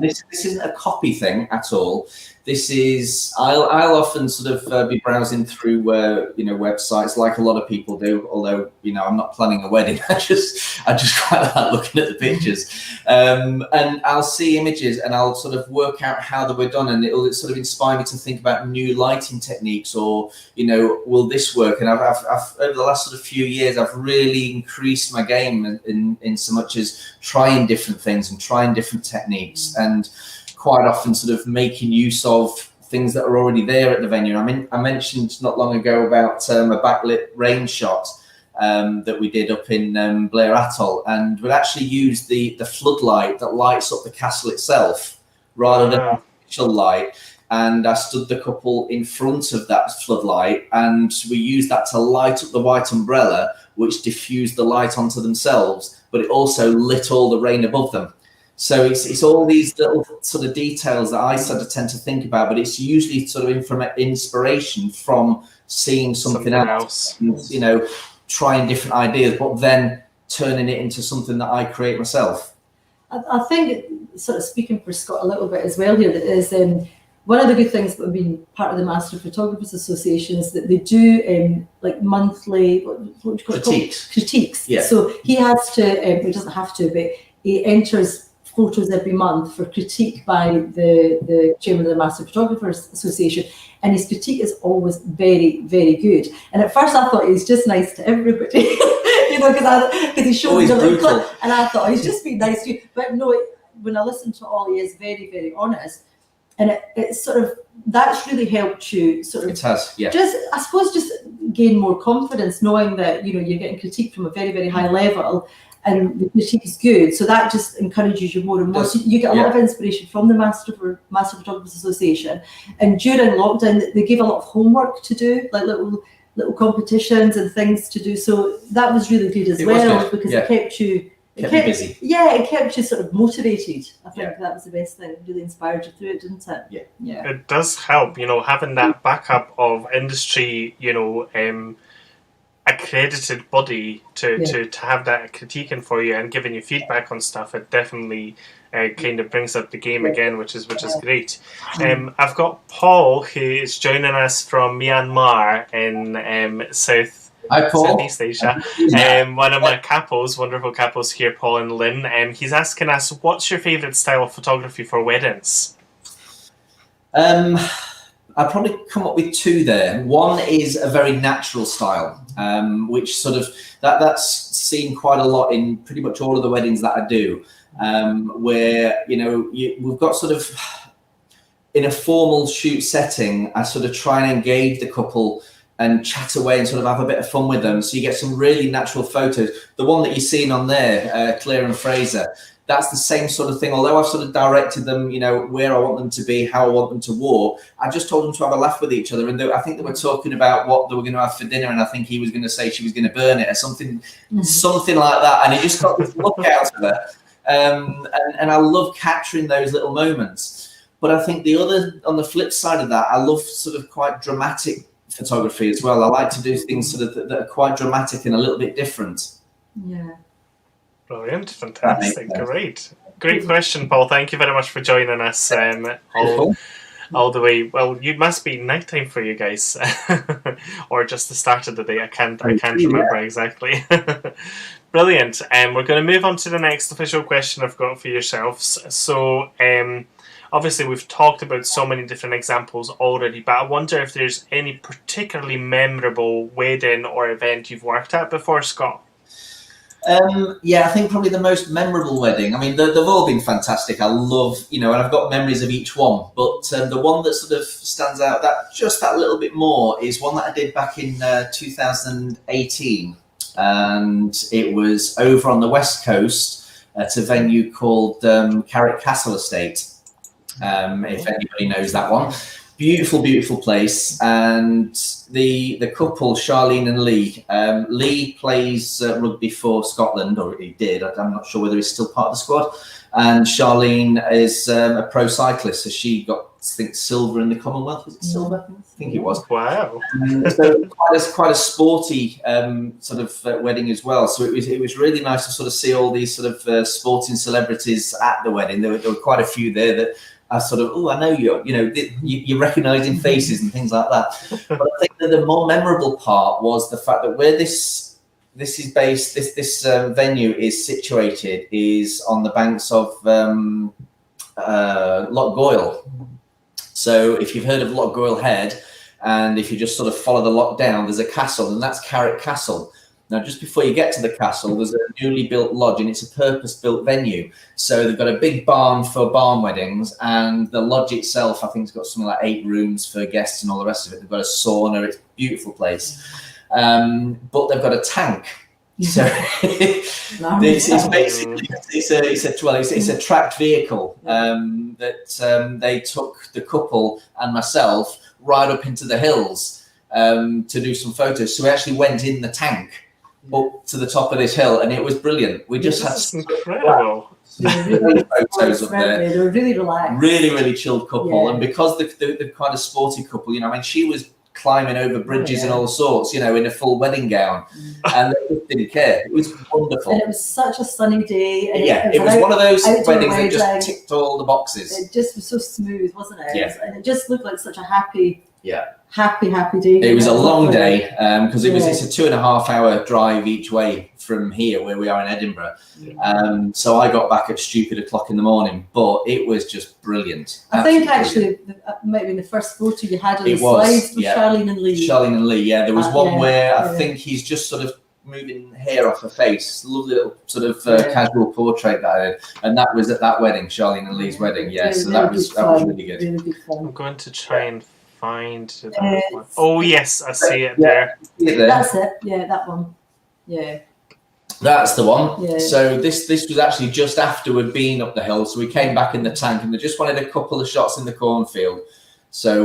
This isn't a copy thing at all. This is, I'll often sort of be browsing through websites like a lot of people do, although I'm not planning a wedding. I just quite like looking at the pictures, and I'll see images and I'll sort of work out how they were done, and it'll sort of inspire me to think about new lighting techniques, or will this work? And I've over the last sort of few years, I've really increased my game in so much as trying different things and trying different techniques, and quite often sort of making use of things that are already there at the venue. I mentioned not long ago about a backlit rain shot that we did up in Blair Atoll, and we'd actually used the floodlight that lights up the castle itself rather than artificial light. And I stood the couple in front of that floodlight, and we used that to light up the white umbrella, which diffused the light onto themselves, but it also lit all the rain above them. So it's all these little sort of details that I sort of tend to think about, but it's usually sort of inspiration from seeing something else. And, trying different ideas, but then turning it into something that I create myself. I think, sort of speaking for Scott a little bit as well here, that is one of the good things about being part of the Master Photographers Association is that they do like monthly critiques. Yeah. So he has to, he doesn't have to, but he enters photos every month for critique by the chairman of the Master Photographers Association, and his critique is always very, very good. And at first I thought he was just nice to everybody, because he showed me the little clip, and I thought he's just being nice to you. But no, when I listen to all, he is very, very honest, and it's sort of, that's really helped you sort of. It has, yeah. Just gain more confidence, knowing that you're getting critique from a very, very high level. And the critique is good, so that just encourages you more and more. So you get a lot of inspiration from the Master Photographers Association. And during lockdown, they gave a lot of homework to do, like little competitions and things to do. So that was really good as well, because it kept you busy. Yeah, it kept you sort of motivated. I think that was the best thing. It really inspired you through it, didn't it? Yeah. It does help, having that backup of industry, accredited body to have that critiquing for you and giving you feedback on stuff. It definitely kind of brings up the game again, which is great. I've got Paul, who is joining us from Myanmar in Southeast Asia. One of my wonderful couples here, Paul and Lynn. He's asking us, what's your favourite style of photography for weddings? I'll probably come up with two there. One is a very natural style, which sort of, that's seen quite a lot in pretty much all of the weddings that I do, where, we've got sort of, in a formal shoot setting, I sort of try and engage the couple and chat away and sort of have a bit of fun with them. So you get some really natural photos. The one that you're seeing on there, Claire and Fraser, that's the same sort of thing. Although I've sort of directed them, where I want them to be, how I want them to walk, I just told them to have a laugh with each other. And I think they were talking about what they were going to have for dinner, and I think he was going to say she was going to burn it or something like that. And he just got this look out of her. And I love capturing those little moments. But I think on the flip side of that, I love sort of quite dramatic photography as well. I like to do things sort of that are quite dramatic and a little bit different. Yeah. Brilliant, fantastic, great question, Paul. Thank you very much for joining us all the way. Well, it must be nighttime for you guys, or just the start of the day. I can't remember exactly. Brilliant. We're going to move on to the next official question I've got for yourselves. So, obviously, we've talked about so many different examples already, but I wonder if there's any particularly memorable wedding or event you've worked at before, Scott? I think probably the most memorable wedding. I mean, they've all been fantastic. I love, and I've got memories of each one. But the one that sort of stands out that little bit more is one that I did back in 2018, and it was over on the West Coast at a venue called Carrick Castle Estate. If anybody knows that one. Beautiful place, and the couple, Charlene and Lee. Lee plays rugby for Scotland, or he did. I'm not sure whether he's still part of the squad. And Charlene is a pro cyclist, so she got, I think, silver in the Commonwealth. Was it silver? I think it was. Wow. So quite a sporty sort of wedding as well. So it was really nice to sort of see all these sort of sporting celebrities at the wedding. There were quite a few there that I sort of, I know you're recognising faces and things like that. But I think that the more memorable part was the fact that where this is based, this venue is situated is on the banks of Loch Goyle. So if you've heard of Loch Goyle Head, and if you just sort of follow the loch down, there's a castle, and that's Carrick Castle. Now, just before you get to the castle, there's a newly built lodge, and it's a purpose-built venue. So they've got a big barn for barn weddings, and the lodge itself, I think, has got something like 8 rooms for guests and all the rest of it. They've got a sauna. It's a beautiful place. But they've got a tank. So it's basically it's a tracked vehicle that they took the couple and myself right up into the hills to do some photos. So we actually went in the tank up to the top of this hill, and it was brilliant. We just had some incredible photos up there. They were really relaxed, really chilled couple, and because the kind of sporty couple, I mean, she was climbing over bridges and all sorts, in a full wedding gown, and they just didn't care. It was wonderful, and it was such a sunny day. And it was one of those weddings that just ticked all the boxes. It just was so smooth, wasn't it? Yeah. And it just looked like such a happy happy day. It was a long day because it's a 2.5 hour drive each way from here where we are in Edinburgh. So I got back at stupid o'clock in the morning, but it was just brilliant. I think actually might have been the first photo you had on the slides with Charlene and Lee. Charlene and Lee, yeah. There was one where I think he's just sort of moving hair off her face. Lovely little sort of casual portrait that I did. And that was at that wedding, Charlene and Lee's wedding. Yeah, so that was really good. Really I'm going to try and find that one. Oh yes, I see it there. That's it. Yeah, that one. Yeah. That's the one. Yeah. So this was actually just after we'd been up the hill. So we came back in the tank, and they just wanted a couple of shots in the cornfield. So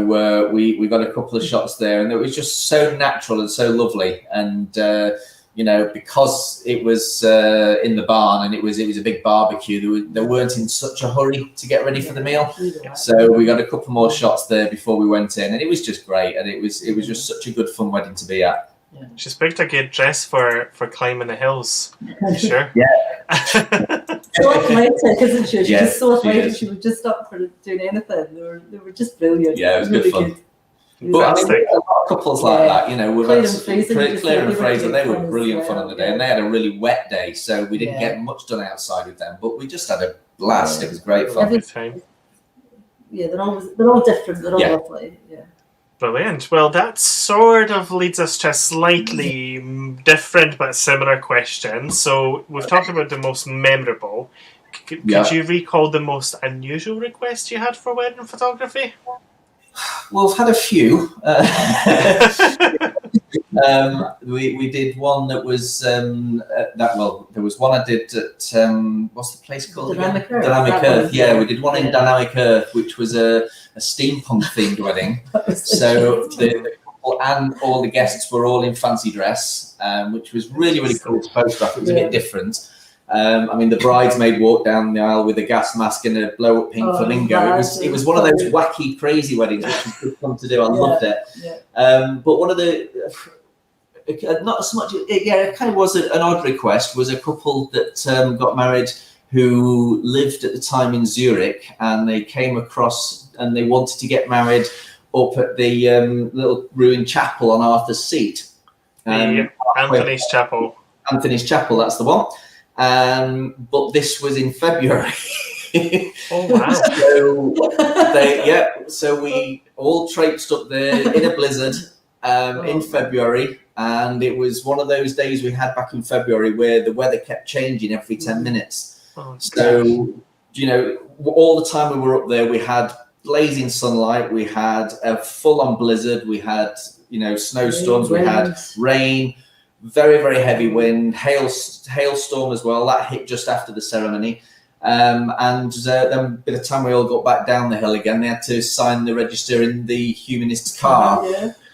we got a couple of shots there, and it was just so natural and so lovely. And because it was in the barn and it was a big barbecue, they weren't in such a hurry to get ready for the meal. So we got a couple more shots there before we went in, and it was just great. And it was just such a good fun wedding to be at. Yeah. She's picked a good dress for climbing the hills. Sure. Yeah. So athletic, isn't she? She's just so athletic. She was just up for doing anything. They were just brilliant. Yeah, it was really good fun. But I mean, a lot of couples like that, Claire and Fraser, they were brilliant fun on the day, and they had a really wet day, so we didn't get much done outside with them. But we just had a blast. It was great fun. They're all different. They're all lovely. Yeah. Brilliant. Well, that sort of leads us to a slightly different but similar question. So we've talked about the most memorable. Could you recall the most unusual request you had for wedding photography? Well, I've had a few. We did one that was there was one I did at what's the place called? Dynamic Earth. Yeah, we did one in Dynamic Earth, which was a steampunk themed wedding. So the couple and all the guests were all in fancy dress, which was really cool to photograph. It was a bit different. I mean, the bridesmaid walked down the aisle with a gas mask and a blow-up pink flamingo. It was one of those wacky, crazy weddings, which was good fun to do. I loved it. Yeah. But one of the not as much. It kind of was an odd request. Was a couple that got married who lived at the time in Zurich, and they came across and they wanted to get married up at the little ruined chapel on Arthur's Seat. Anthony's Chapel. Anthony's Chapel, that's the one. But this was in February. Oh wow! So we all traipsed up there in a blizzard in February, and it was one of those days we had back in February where the weather kept changing every 10 minutes. So, all the time we were up there, we had blazing sunlight, we had a full-on blizzard, we had, snowstorms, we had rain, very, very heavy wind, hailstorm as well. That hit just after the ceremony. And then by the time we all got back down the hill again, they had to sign the register in the humanist's car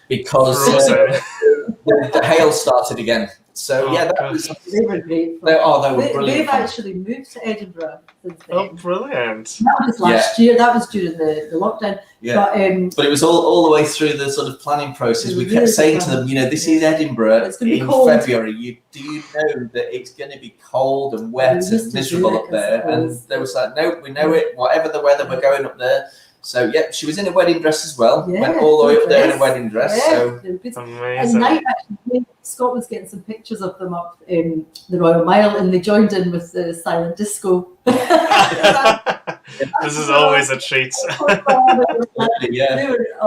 because the hail started again. So that was. They were great. They were brilliant. They've actually moved to Edinburgh since then. Oh, brilliant! That was last year. That was during the lockdown. Yeah. But it was all the way through the sort of planning process. We kept saying to them, this is Edinburgh in February. Do you know that it's going to be cold and wet and miserable up there? And they were like, no, we know it. Whatever the weather, we're going up there. So she was in a wedding dress as well. Went all the way up there in a wedding dress. So amazing. And actually, Scott was getting some pictures of them up in the Royal Mile, and they joined in with the silent disco. This is always a treat.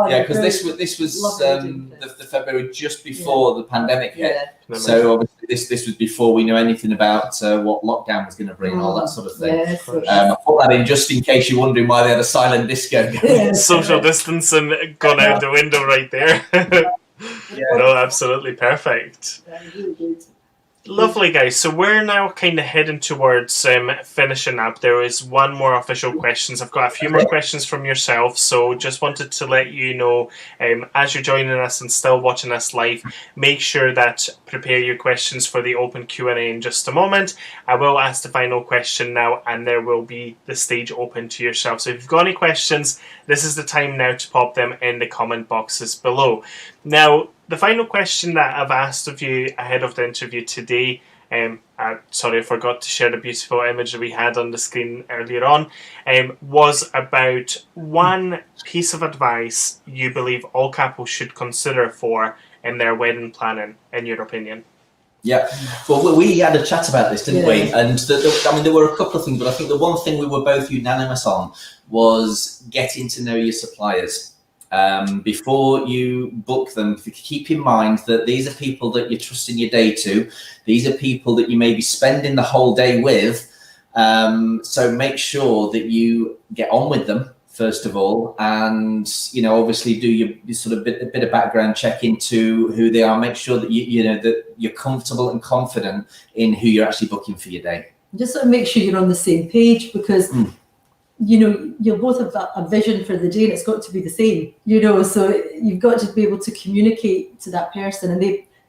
Because this was the February just before the pandemic hit. So obviously this was before we knew anything about what lockdown was going to bring and all that sort of thing. I put that in just in case you're wondering why they had a silent disco going. Social distancing gone out the window right there. No, absolutely perfect. Lovely, guys. So we're now kind of heading towards finishing up. There is one more official questions. I've got a few more questions from yourself. So just wanted to let you know, as you're joining us and still watching us live, make sure that prepare your questions for the open Q&A in just a moment. I will ask the final question now, and there will be the stage open to yourself. So if you've got any questions, this is the time now to pop them in the comment boxes below. Now, the final question that I've asked of you ahead of the interview today, sorry I forgot to share the beautiful image that we had on the screen earlier on, was about one piece of advice you believe all couples should consider for in their wedding planning, in your opinion. Yeah, well, we had a chat about this, didn't we? And there were a couple of things, but I think the one thing we were both unanimous on was getting to know your suppliers. Before you book them, keep in mind that these are people that you're trusting your day to. These are people that you may be spending the whole day with. So make sure that you get on with them, first of all, and obviously do your sort of bit of background check into who they are. Make sure that that you're comfortable and confident in who you're actually booking for your day. Just sort of make sure you're on the same page, because you'll both have a vision for the day, and it's got to be the same, so you've got to be able to communicate to that person, and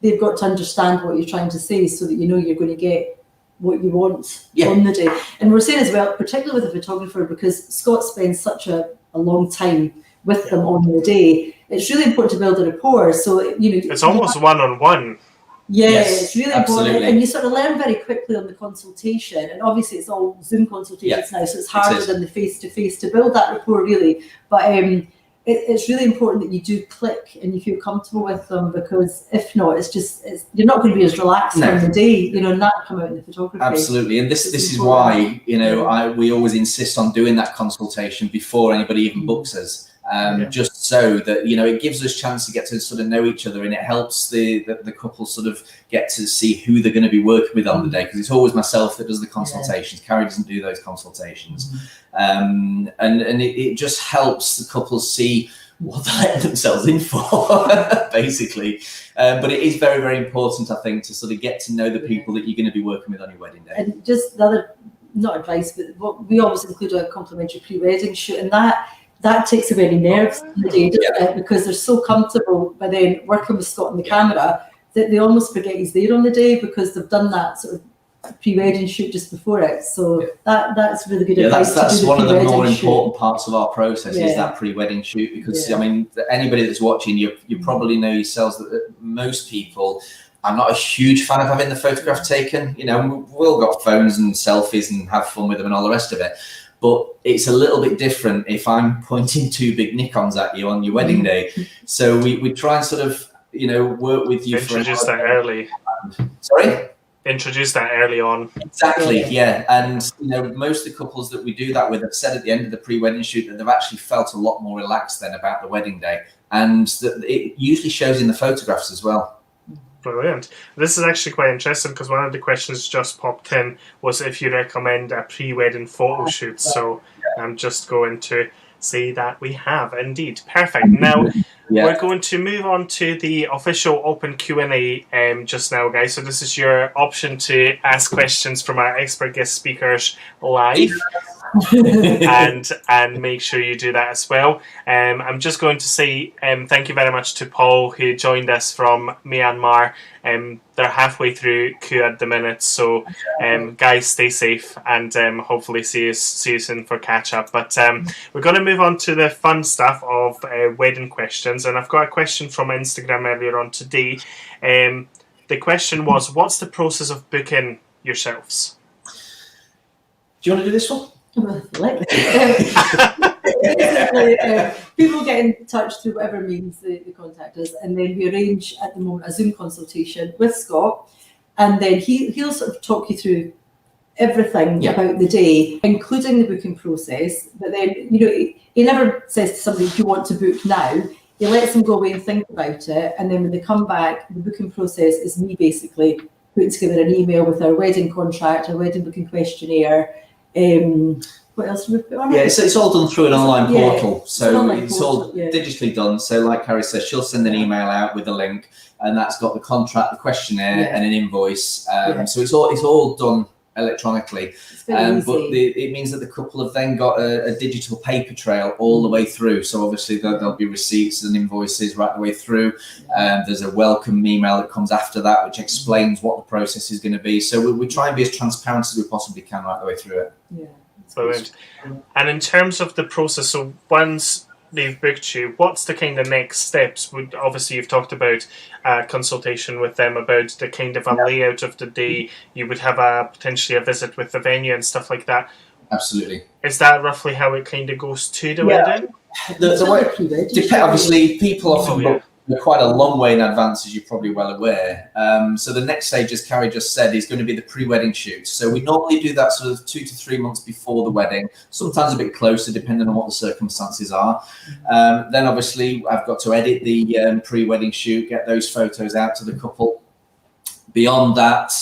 they've got to understand what you're trying to say, so that you're going to get what you want on the day. And we're saying as well, particularly with a photographer, because Scott spends such a long time with them on the day, it's really important to build a rapport. So it's almost one-on-one. It's really important, and you sort of learn very quickly on the consultation, and obviously it's all Zoom consultations now, so it's harder than the face-to-face to build that rapport, really. But it's really important that you do click and you feel comfortable with them, because if not, you're not going to be as relaxed on the day, and that come out in the photography. Absolutely, and this is why we always insist on doing that consultation before anybody even books us. Just so that it gives us a chance to get to sort of know each other, and it helps the couple sort of get to see who they're going to be working with on the day, because it's always myself that does the consultations. Carrie doesn't do those consultations, and it just helps the couple see what they're letting themselves in for, basically. But it is very, very important, I think, to sort of get to know the people that you're going to be working with on your wedding day. And just the other, not advice, but what we always include a complimentary pre-wedding shoot, and that takes away any nerves on the day, because they're so comfortable by then working with Scott on the camera that they almost forget he's there on the day, because they've done that sort of pre-wedding shoot just before it. So that's really good advice. That's one of the more important parts of our process is that pre-wedding shoot, because I mean, anybody that's watching, you probably know yourselves that most people I'm not a huge fan of having the photograph taken. You know, we've all got phones and selfies and have fun with them and all the rest of it. But it's a little bit different if I'm pointing 2 big Nikons at you on your wedding day. So we try and sort of, you know, work with you. Introduce that early. Sorry? Introduce that early on. Exactly, yeah. And, you know, most of the couples that we do that with have said at the end of the pre-wedding shoot that they've actually felt a lot more relaxed then about the wedding day. And that it usually shows in the photographs as well. Brilliant. This is actually quite interesting because one of the questions just popped in was if you recommend a pre-wedding photo shoot. So I'm just going to say that we have indeed. Perfect. Now we're going to move on to the official open Q&A just now, guys. So this is your option to ask questions from our expert guest speakers live. and make sure you do that as well. I'm just going to say thank you very much to Paul, who joined us from Myanmar. They're halfway through Q at the minute, so guys, stay safe and hopefully see you soon for catch up. But we're going to move on to the fun stuff of wedding questions, and I've got a question from Instagram earlier on today. The question was, what's the process of booking yourselves? Do you want to do this one? People get in touch through whatever means they contact us, and then we arrange at the moment a Zoom consultation with Scott, and then he'll sort of talk you through everything about the day, including the booking process. But then, you know, he never says to somebody, "Do you want to book now?" He lets them go away and think about it, and then when they come back, the booking process is me basically putting together an email with our wedding contract, our wedding booking questionnaire. What else? It's all done through an online portal, so it's all yeah. digitally done. So, like Carrie says, she'll send an email out with a link, and that's got the contract, the questionnaire, and an invoice. So it's all done electronically. But it means that the couple have then got a digital paper trail all the way through. So obviously there'll be receipts and invoices right the way through. There's a welcome email that comes after that, which explains what the process is going to be. So we try and be as transparent as we possibly can right the way through it. Yeah. Brilliant. And in terms of the process, so once they've booked you, what's the kind of next steps? Obviously you've talked about consultation with them about the kind of a layout of the day. You would have potentially a visit with the venue and stuff like that. Absolutely. Is that roughly how it kind of goes to the wedding? Obviously people often book quite a long way in advance, as you're probably well aware. So the next stage, as Carrie just said, is going to be the pre-wedding shoot. So we normally do that sort of 2 to 3 months before the wedding, sometimes a bit closer depending on what the circumstances are. Then obviously I've got to edit the pre-wedding shoot, get those photos out to the couple. Beyond that,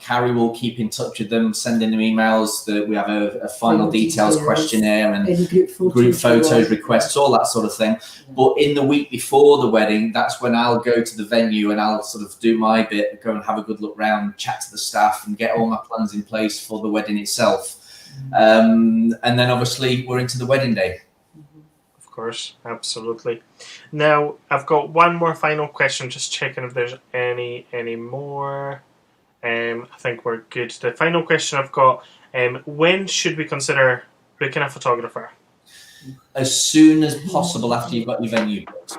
Carrie will keep in touch with them, sending them emails. That we have a final details questionnaire and group photos requests, all that sort of thing. But in the week before the wedding, that's when I'll go to the venue and I'll sort of do my bit, go and have a good look round, chat to the staff and get all my plans in place for the wedding itself. And then obviously we're into the wedding day. Of course, absolutely. Now, I've got one more final question, just checking if there's any more. I think we're good. The final question I've got, when should we consider booking a photographer? As soon as possible after you've got your venue booked.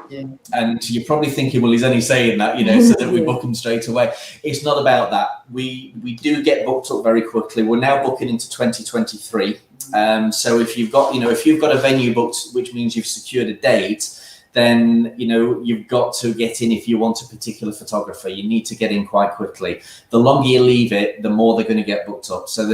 And you're probably thinking, well, he's only saying that, you know, so that we book them straight away. It's not about that. We do get booked up very quickly. We're now booking into 2023. So if you've got a venue booked, which means you've secured a date, then, you know, you've got to get in if you want a particular photographer. You need to get in quite quickly. The longer you leave it, the more they're going to get booked up. So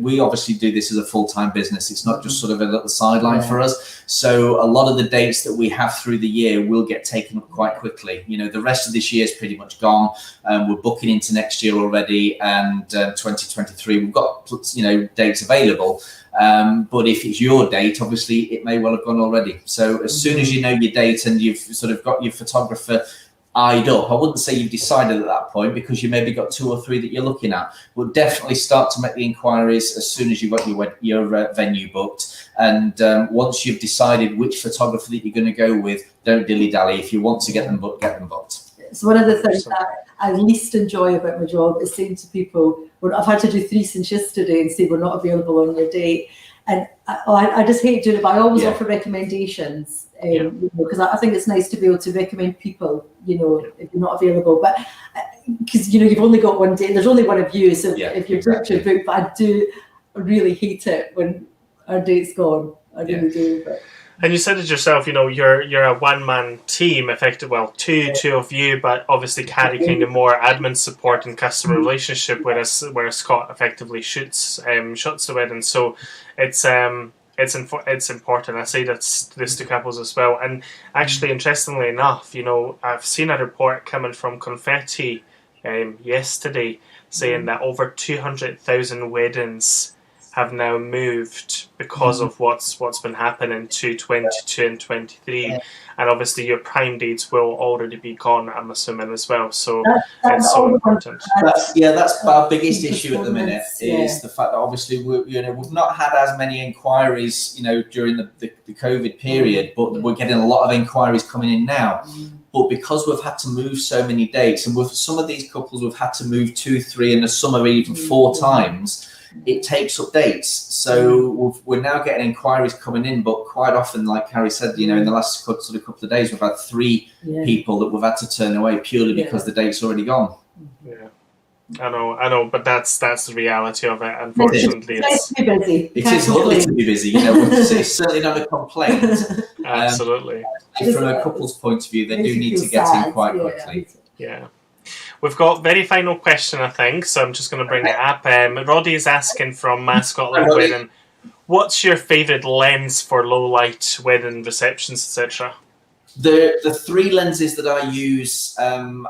we obviously do this as a full-time business. It's not just sort of a little sideline for us. So a lot of the dates that we have through the year will get taken up quite quickly. You know, the rest of this year is pretty much gone. We're booking into next year already, and 2023, we've got, you know, dates available. But if it's your date, obviously it may well have gone already. So as soon as you know your date and you've sort of got your photographer eyed up, I wouldn't say you've decided at that point, because you maybe got 2 or 3 that you're looking at. We'll definitely start to make the inquiries as soon as you've got your venue booked. And once you've decided which photographer that you're going to go with, don't dilly-dally. If you want to get them booked, get them booked. So one of the things that I least enjoy about my job is saying to people, I've had to do 3 since yesterday, and say we're not available on your date. And I just hate doing it, but I always offer recommendations, because I think it's nice to be able to recommend people, you know, if you're not available. But because you've only got one day, there's only one of you, so if you're booked, you're booked. But I do really hate it when our date's gone. I really do. But. And you said it yourself, you're a one-man team, effectively. Well, two of you, but obviously Carrie kind of more admin support and customer relationship, whereas Scott effectively shoots the wedding. So it's important. I say this to couples as well. And actually, interestingly enough, I've seen a report coming from Confetti yesterday saying that over 200,000 weddings have now moved because of what's been happening to 22 and 23, and obviously your prime dates will already be gone, I'm assuming, as well. So it's so important. That's our biggest issue at the minute is the fact that obviously we've not had as many inquiries during the COVID period, but we're getting a lot of inquiries coming in now. But because we've had to move so many dates, and with some of these couples we've had to move 2, 3, and some are even 4 times, it takes up dates. So we're now getting inquiries coming in, but quite often, like Carrie said, in the last couple of days, we've had 3 people that we've had to turn away purely because the date's already gone. Yeah, I know, but that's the reality of it. Unfortunately, it's to be busy. It is lovely to be busy. It's certainly not a complaint. Absolutely. From a couple's point of view, they do need to get in quite quickly. Yeah. We've got very final question, I think, so I'm just going to bring it up. Roddy is asking from Scotland Wedding, what's your favourite lens for low light wedding receptions, etc.? The 3 lenses that I use, I'm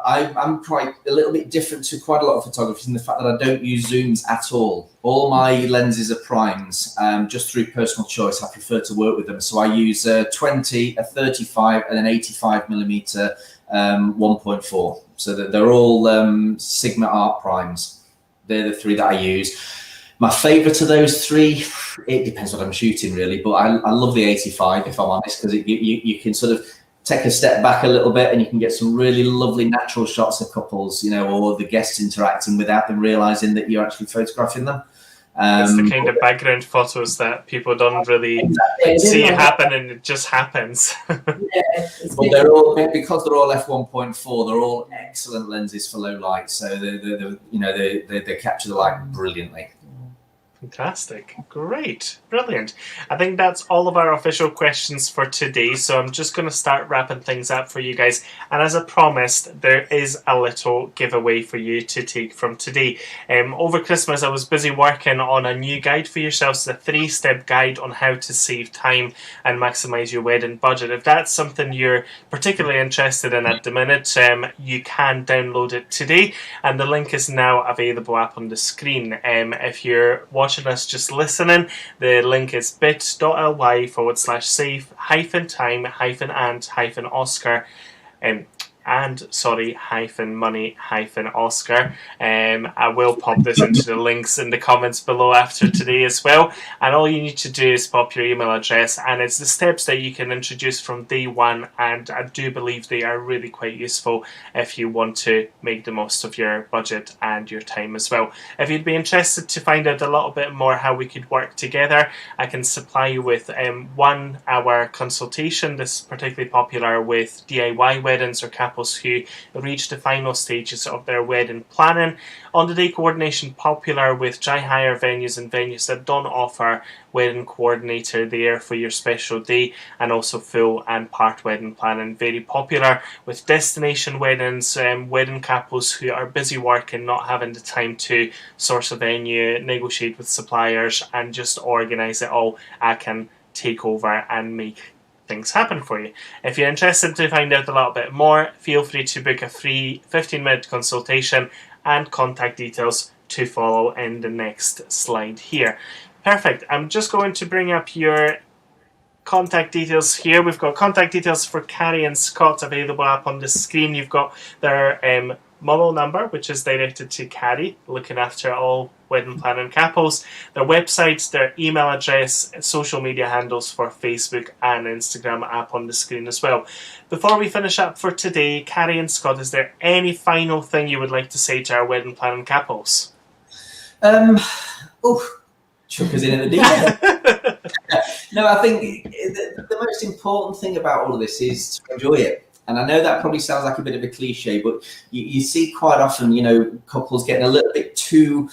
quite a little bit different to quite a lot of photographers in the fact that I don't use zooms at all. All my lenses are primes, just through personal choice. I prefer to work with them. So I use a 20, a 35 and an 85mm 1.4. So that they're all Sigma Art primes. They're the 3 that I use. My favourite of those 3, it depends what I'm shooting really, but I love the 85 if I'm honest, because you can sort of take a step back a little bit and you can get some really lovely natural shots of couples, or the guests interacting without them realising that you're actually photographing them. It's the kind of background photos that people don't really see happen, and it just happens. But they're all, because they're all f1.4, they're all excellent lenses for low light, so they capture the light brilliantly. Fantastic. Great. Brilliant. I think that's all of our official questions for today. So I'm just going to start wrapping things up for you guys. And as I promised, there is a little giveaway for you to take from today. Over Christmas, I was busy working on a new guide for yourselves, a 3-step guide on how to save time and maximize your wedding budget. If that's something you're particularly interested in at the minute, you can download it today. And the link is now available up on the screen. If you're watching us just listening, the link is bit.ly/save-time-and-Oscar -money-Oscar. I will pop this into the links in the comments below after today as well, and all you need to do is pop your email address, and it's the steps that you can introduce from day one, and I do believe they are really quite useful if you want to make the most of your budget and your time as well. If you'd be interested to find out a little bit more how we could work together, I can supply you with 1 hour consultation. This is particularly popular with DIY weddings or couples who reach the final stages of their wedding planning. On-the-day coordination popular with dry hire venues and venues that don't offer wedding coordinator there for your special day, and also full and part wedding planning. Very popular with destination weddings, wedding couples who are busy working, not having the time to source a venue, negotiate with suppliers and just organise it all. I can take over and make things happen for you. If you're interested to find out a little bit more, feel free to book a free 15-minute consultation, and contact details to follow in the next slide here. Perfect. I'm just going to bring up your contact details here. We've got contact details for Carrie and Scott available up on the screen. You've got their mobile number, which is directed to Carrie, looking after all wedding planning couples, their websites, their email address, social media handles for Facebook and Instagram up on the screen as well. Before we finish up for today, Carrie and Scott, is there any final thing you would like to say to our wedding planning couples? Chuck us in at the deep end. No, I think the most important thing about all of this is to enjoy it. And I know that probably sounds like a bit of a cliche, but you see quite often, you know, couples getting a little bit too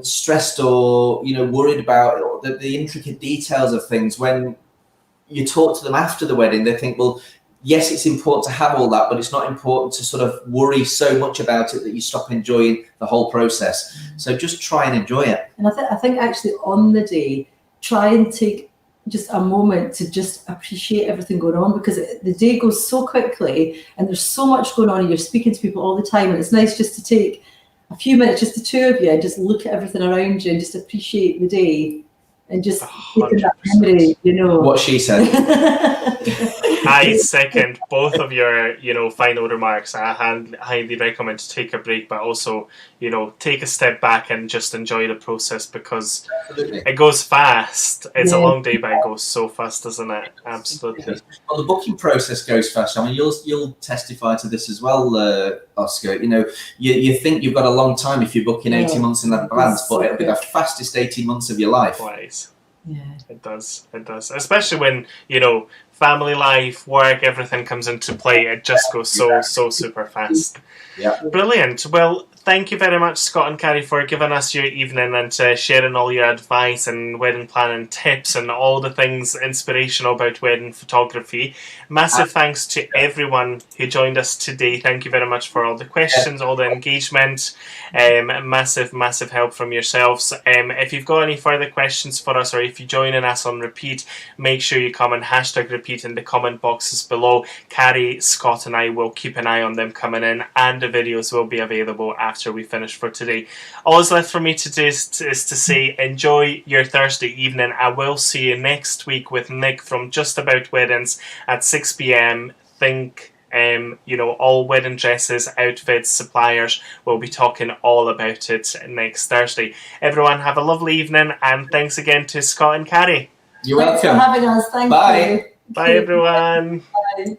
stressed or, you know, worried about the intricate details of things. When you talk to them after the wedding, they think, well, yes, it's important to have all that, but it's not important to sort of worry so much about it that you stop enjoying the whole process. So just try and enjoy it. And I think actually on the day, try and take just a moment to just appreciate everything going on, because the day goes so quickly and there's so much going on and you're speaking to people all the time, and it's nice just to take a few minutes, just the two of you, and just look at everything around you and just appreciate the day and just take in that memory, you know. What she said. I second both of your, you know, final remarks. I highly recommend to take a break, but also, you know, take a step back and just enjoy the process, because it goes fast. It's a long day, but it goes so fast, doesn't it? Absolutely. Well, the booking process goes fast. I mean, you'll testify to this as well, Oscar. You know, you think you've got a long time if you're booking 18 months in advance, but it'll be the fastest 18 months of your life. Twice. Yeah, it does. Especially when, you know, family life, work, everything comes into play. It just goes so super fast. Yeah. Brilliant. Well, thank you very much, Scott and Carrie, for giving us your evening and sharing all your advice and wedding planning tips and all the things inspirational about wedding photography. Massive thanks to everyone who joined us today. Thank you very much for all the questions, all the engagement. Massive help from yourselves. If you've got any further questions for us, or if you're joining us on repeat, make sure you comment #repeat in the comment boxes below. Carrie, Scott and I will keep an eye on them coming in, and the videos will be available after we finish for today. All that's left for me to do is to say enjoy your Thursday evening. I will see you next week with Nick from Just About Weddings at 6 p.m. Think, you know, all wedding dresses, outfits, suppliers. We'll be talking all about it next Thursday. Everyone have a lovely evening, and thanks again to Scott and Carrie. You're welcome. Thanks for having us. Thank you. Bye everyone. Bye.